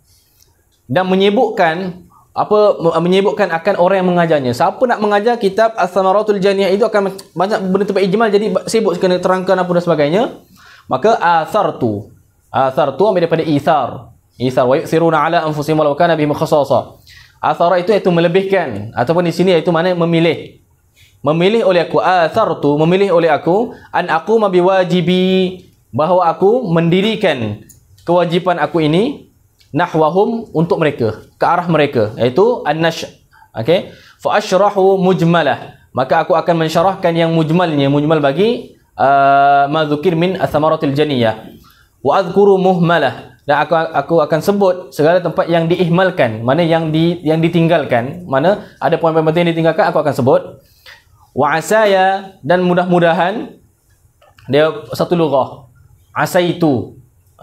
Dan menyebutkan akan orang yang mengajarnya. Siapa nak mengajar kitab As-Samaratul Janiyah itu akan banyak benda tempat ijmal, jadi sibuk kena terangkan apa dan sebagainya. Maka athartu ambil daripada ithar wa yu'thiruna ala anfusihim walau kana bihim khassasa. Athara itu iaitu melebihkan, ataupun di sini iaitu mana memilih oleh aku. Athartu, memilih oleh aku, an aquma biwajibi, bahawa aku mendirikan kewajipan aku ini, nahwahum, untuk mereka, ke arah mereka, iaitu an-nash'. Okey, fa ashrahu mujmalah, maka aku akan mensyarahkan yang mujmalnya, mujmal bagi ma dzukir min ath-thamaratil janiyah. Wa adhkuru muhmalah, dan aku akan sebut segala tempat yang diihmalkan, mana yang ditinggalkan, mana ada poin-poin penting yang ditinggalkan aku akan sebut. Wa asaya, dan mudah-mudahan dia satu lughah. Asaitu,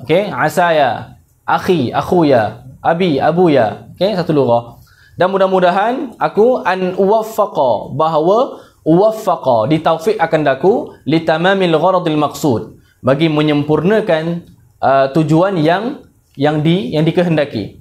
okey, asaya, akhi, akhuya, abi, abuya, okey, satu lughah. Dan mudah-mudahan aku an uwaffaqa, bahawa uwaffaqa, ditaufiq akan daku li tamamil gharadil maqsud, bagi menyempurnakan tujuan yang dikehendaki.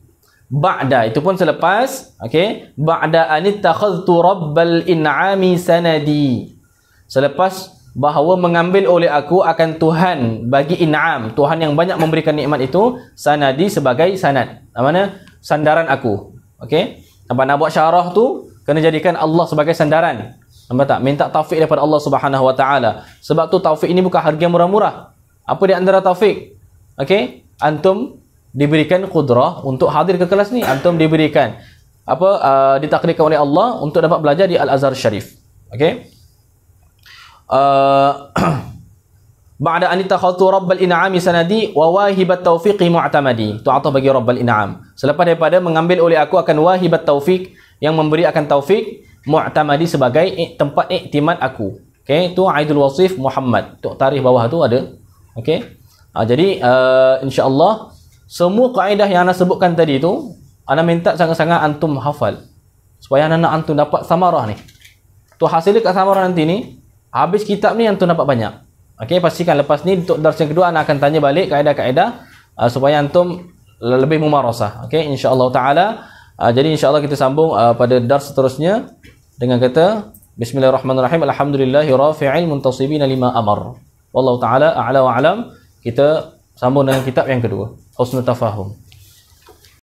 Ba'da, itu pun selepas, okey, ba'da anittakhadhtu rabbal in'ami sanadi, selepas bahawa mengambil oleh aku akan Tuhan bagi in'am, Tuhan yang banyak memberikan nikmat itu, sanadi, sebagai sanad, mana sandaran aku. Okey, nampak, nak buat syarah tu kena jadikan Allah sebagai sandaran. Nampak tak? Minta taufik daripada Allah Subhanahu wa taala. Sebab tu taufik ini bukan harga murah-murah. Apa di antara taufik? Okey, antum diberikan qudrah untuk hadir ke kelas ni, antum diberikan ditakdirkan oleh Allah untuk dapat belajar di Al-Azhar Syarif. Okey. ba'da an takhatu rabbal in'ami sanadi wa wahibat taufiqi mu'tamadi. Tu atau bagi rabbal in'am. Selepas daripada mengambil oleh aku akan wahibat taufiq, yang memberi akan taufik, mu'tamadi sebagai tempat iktimad aku. Okey, tu Aidul Wasif Muhammad. Tu tarikh bawah tu ada. Okey. Jadi insya-Allah semua kaedah yang ana sebutkan tadi tu ana minta sangat-sangat antum hafal supaya anak-anak antum dapat samarah ni. Tu hasilnya kat samarah nanti ni, habis kitab ni antum dapat banyak. Okey, pastikan lepas ni untuk dars yang kedua ana akan tanya balik kaedah-kaedah supaya antum lebih mumarasah. Okey, insya-Allah taala. Jadi insya-Allah kita sambung pada dars seterusnya dengan kata bismillahirrahmanirrahim, alhamdulillahi rafi'il muntasibina lima amar. Wallahu taala a'la wa alam. Kita sambung dengan kitab yang kedua, Husnul Tafahum.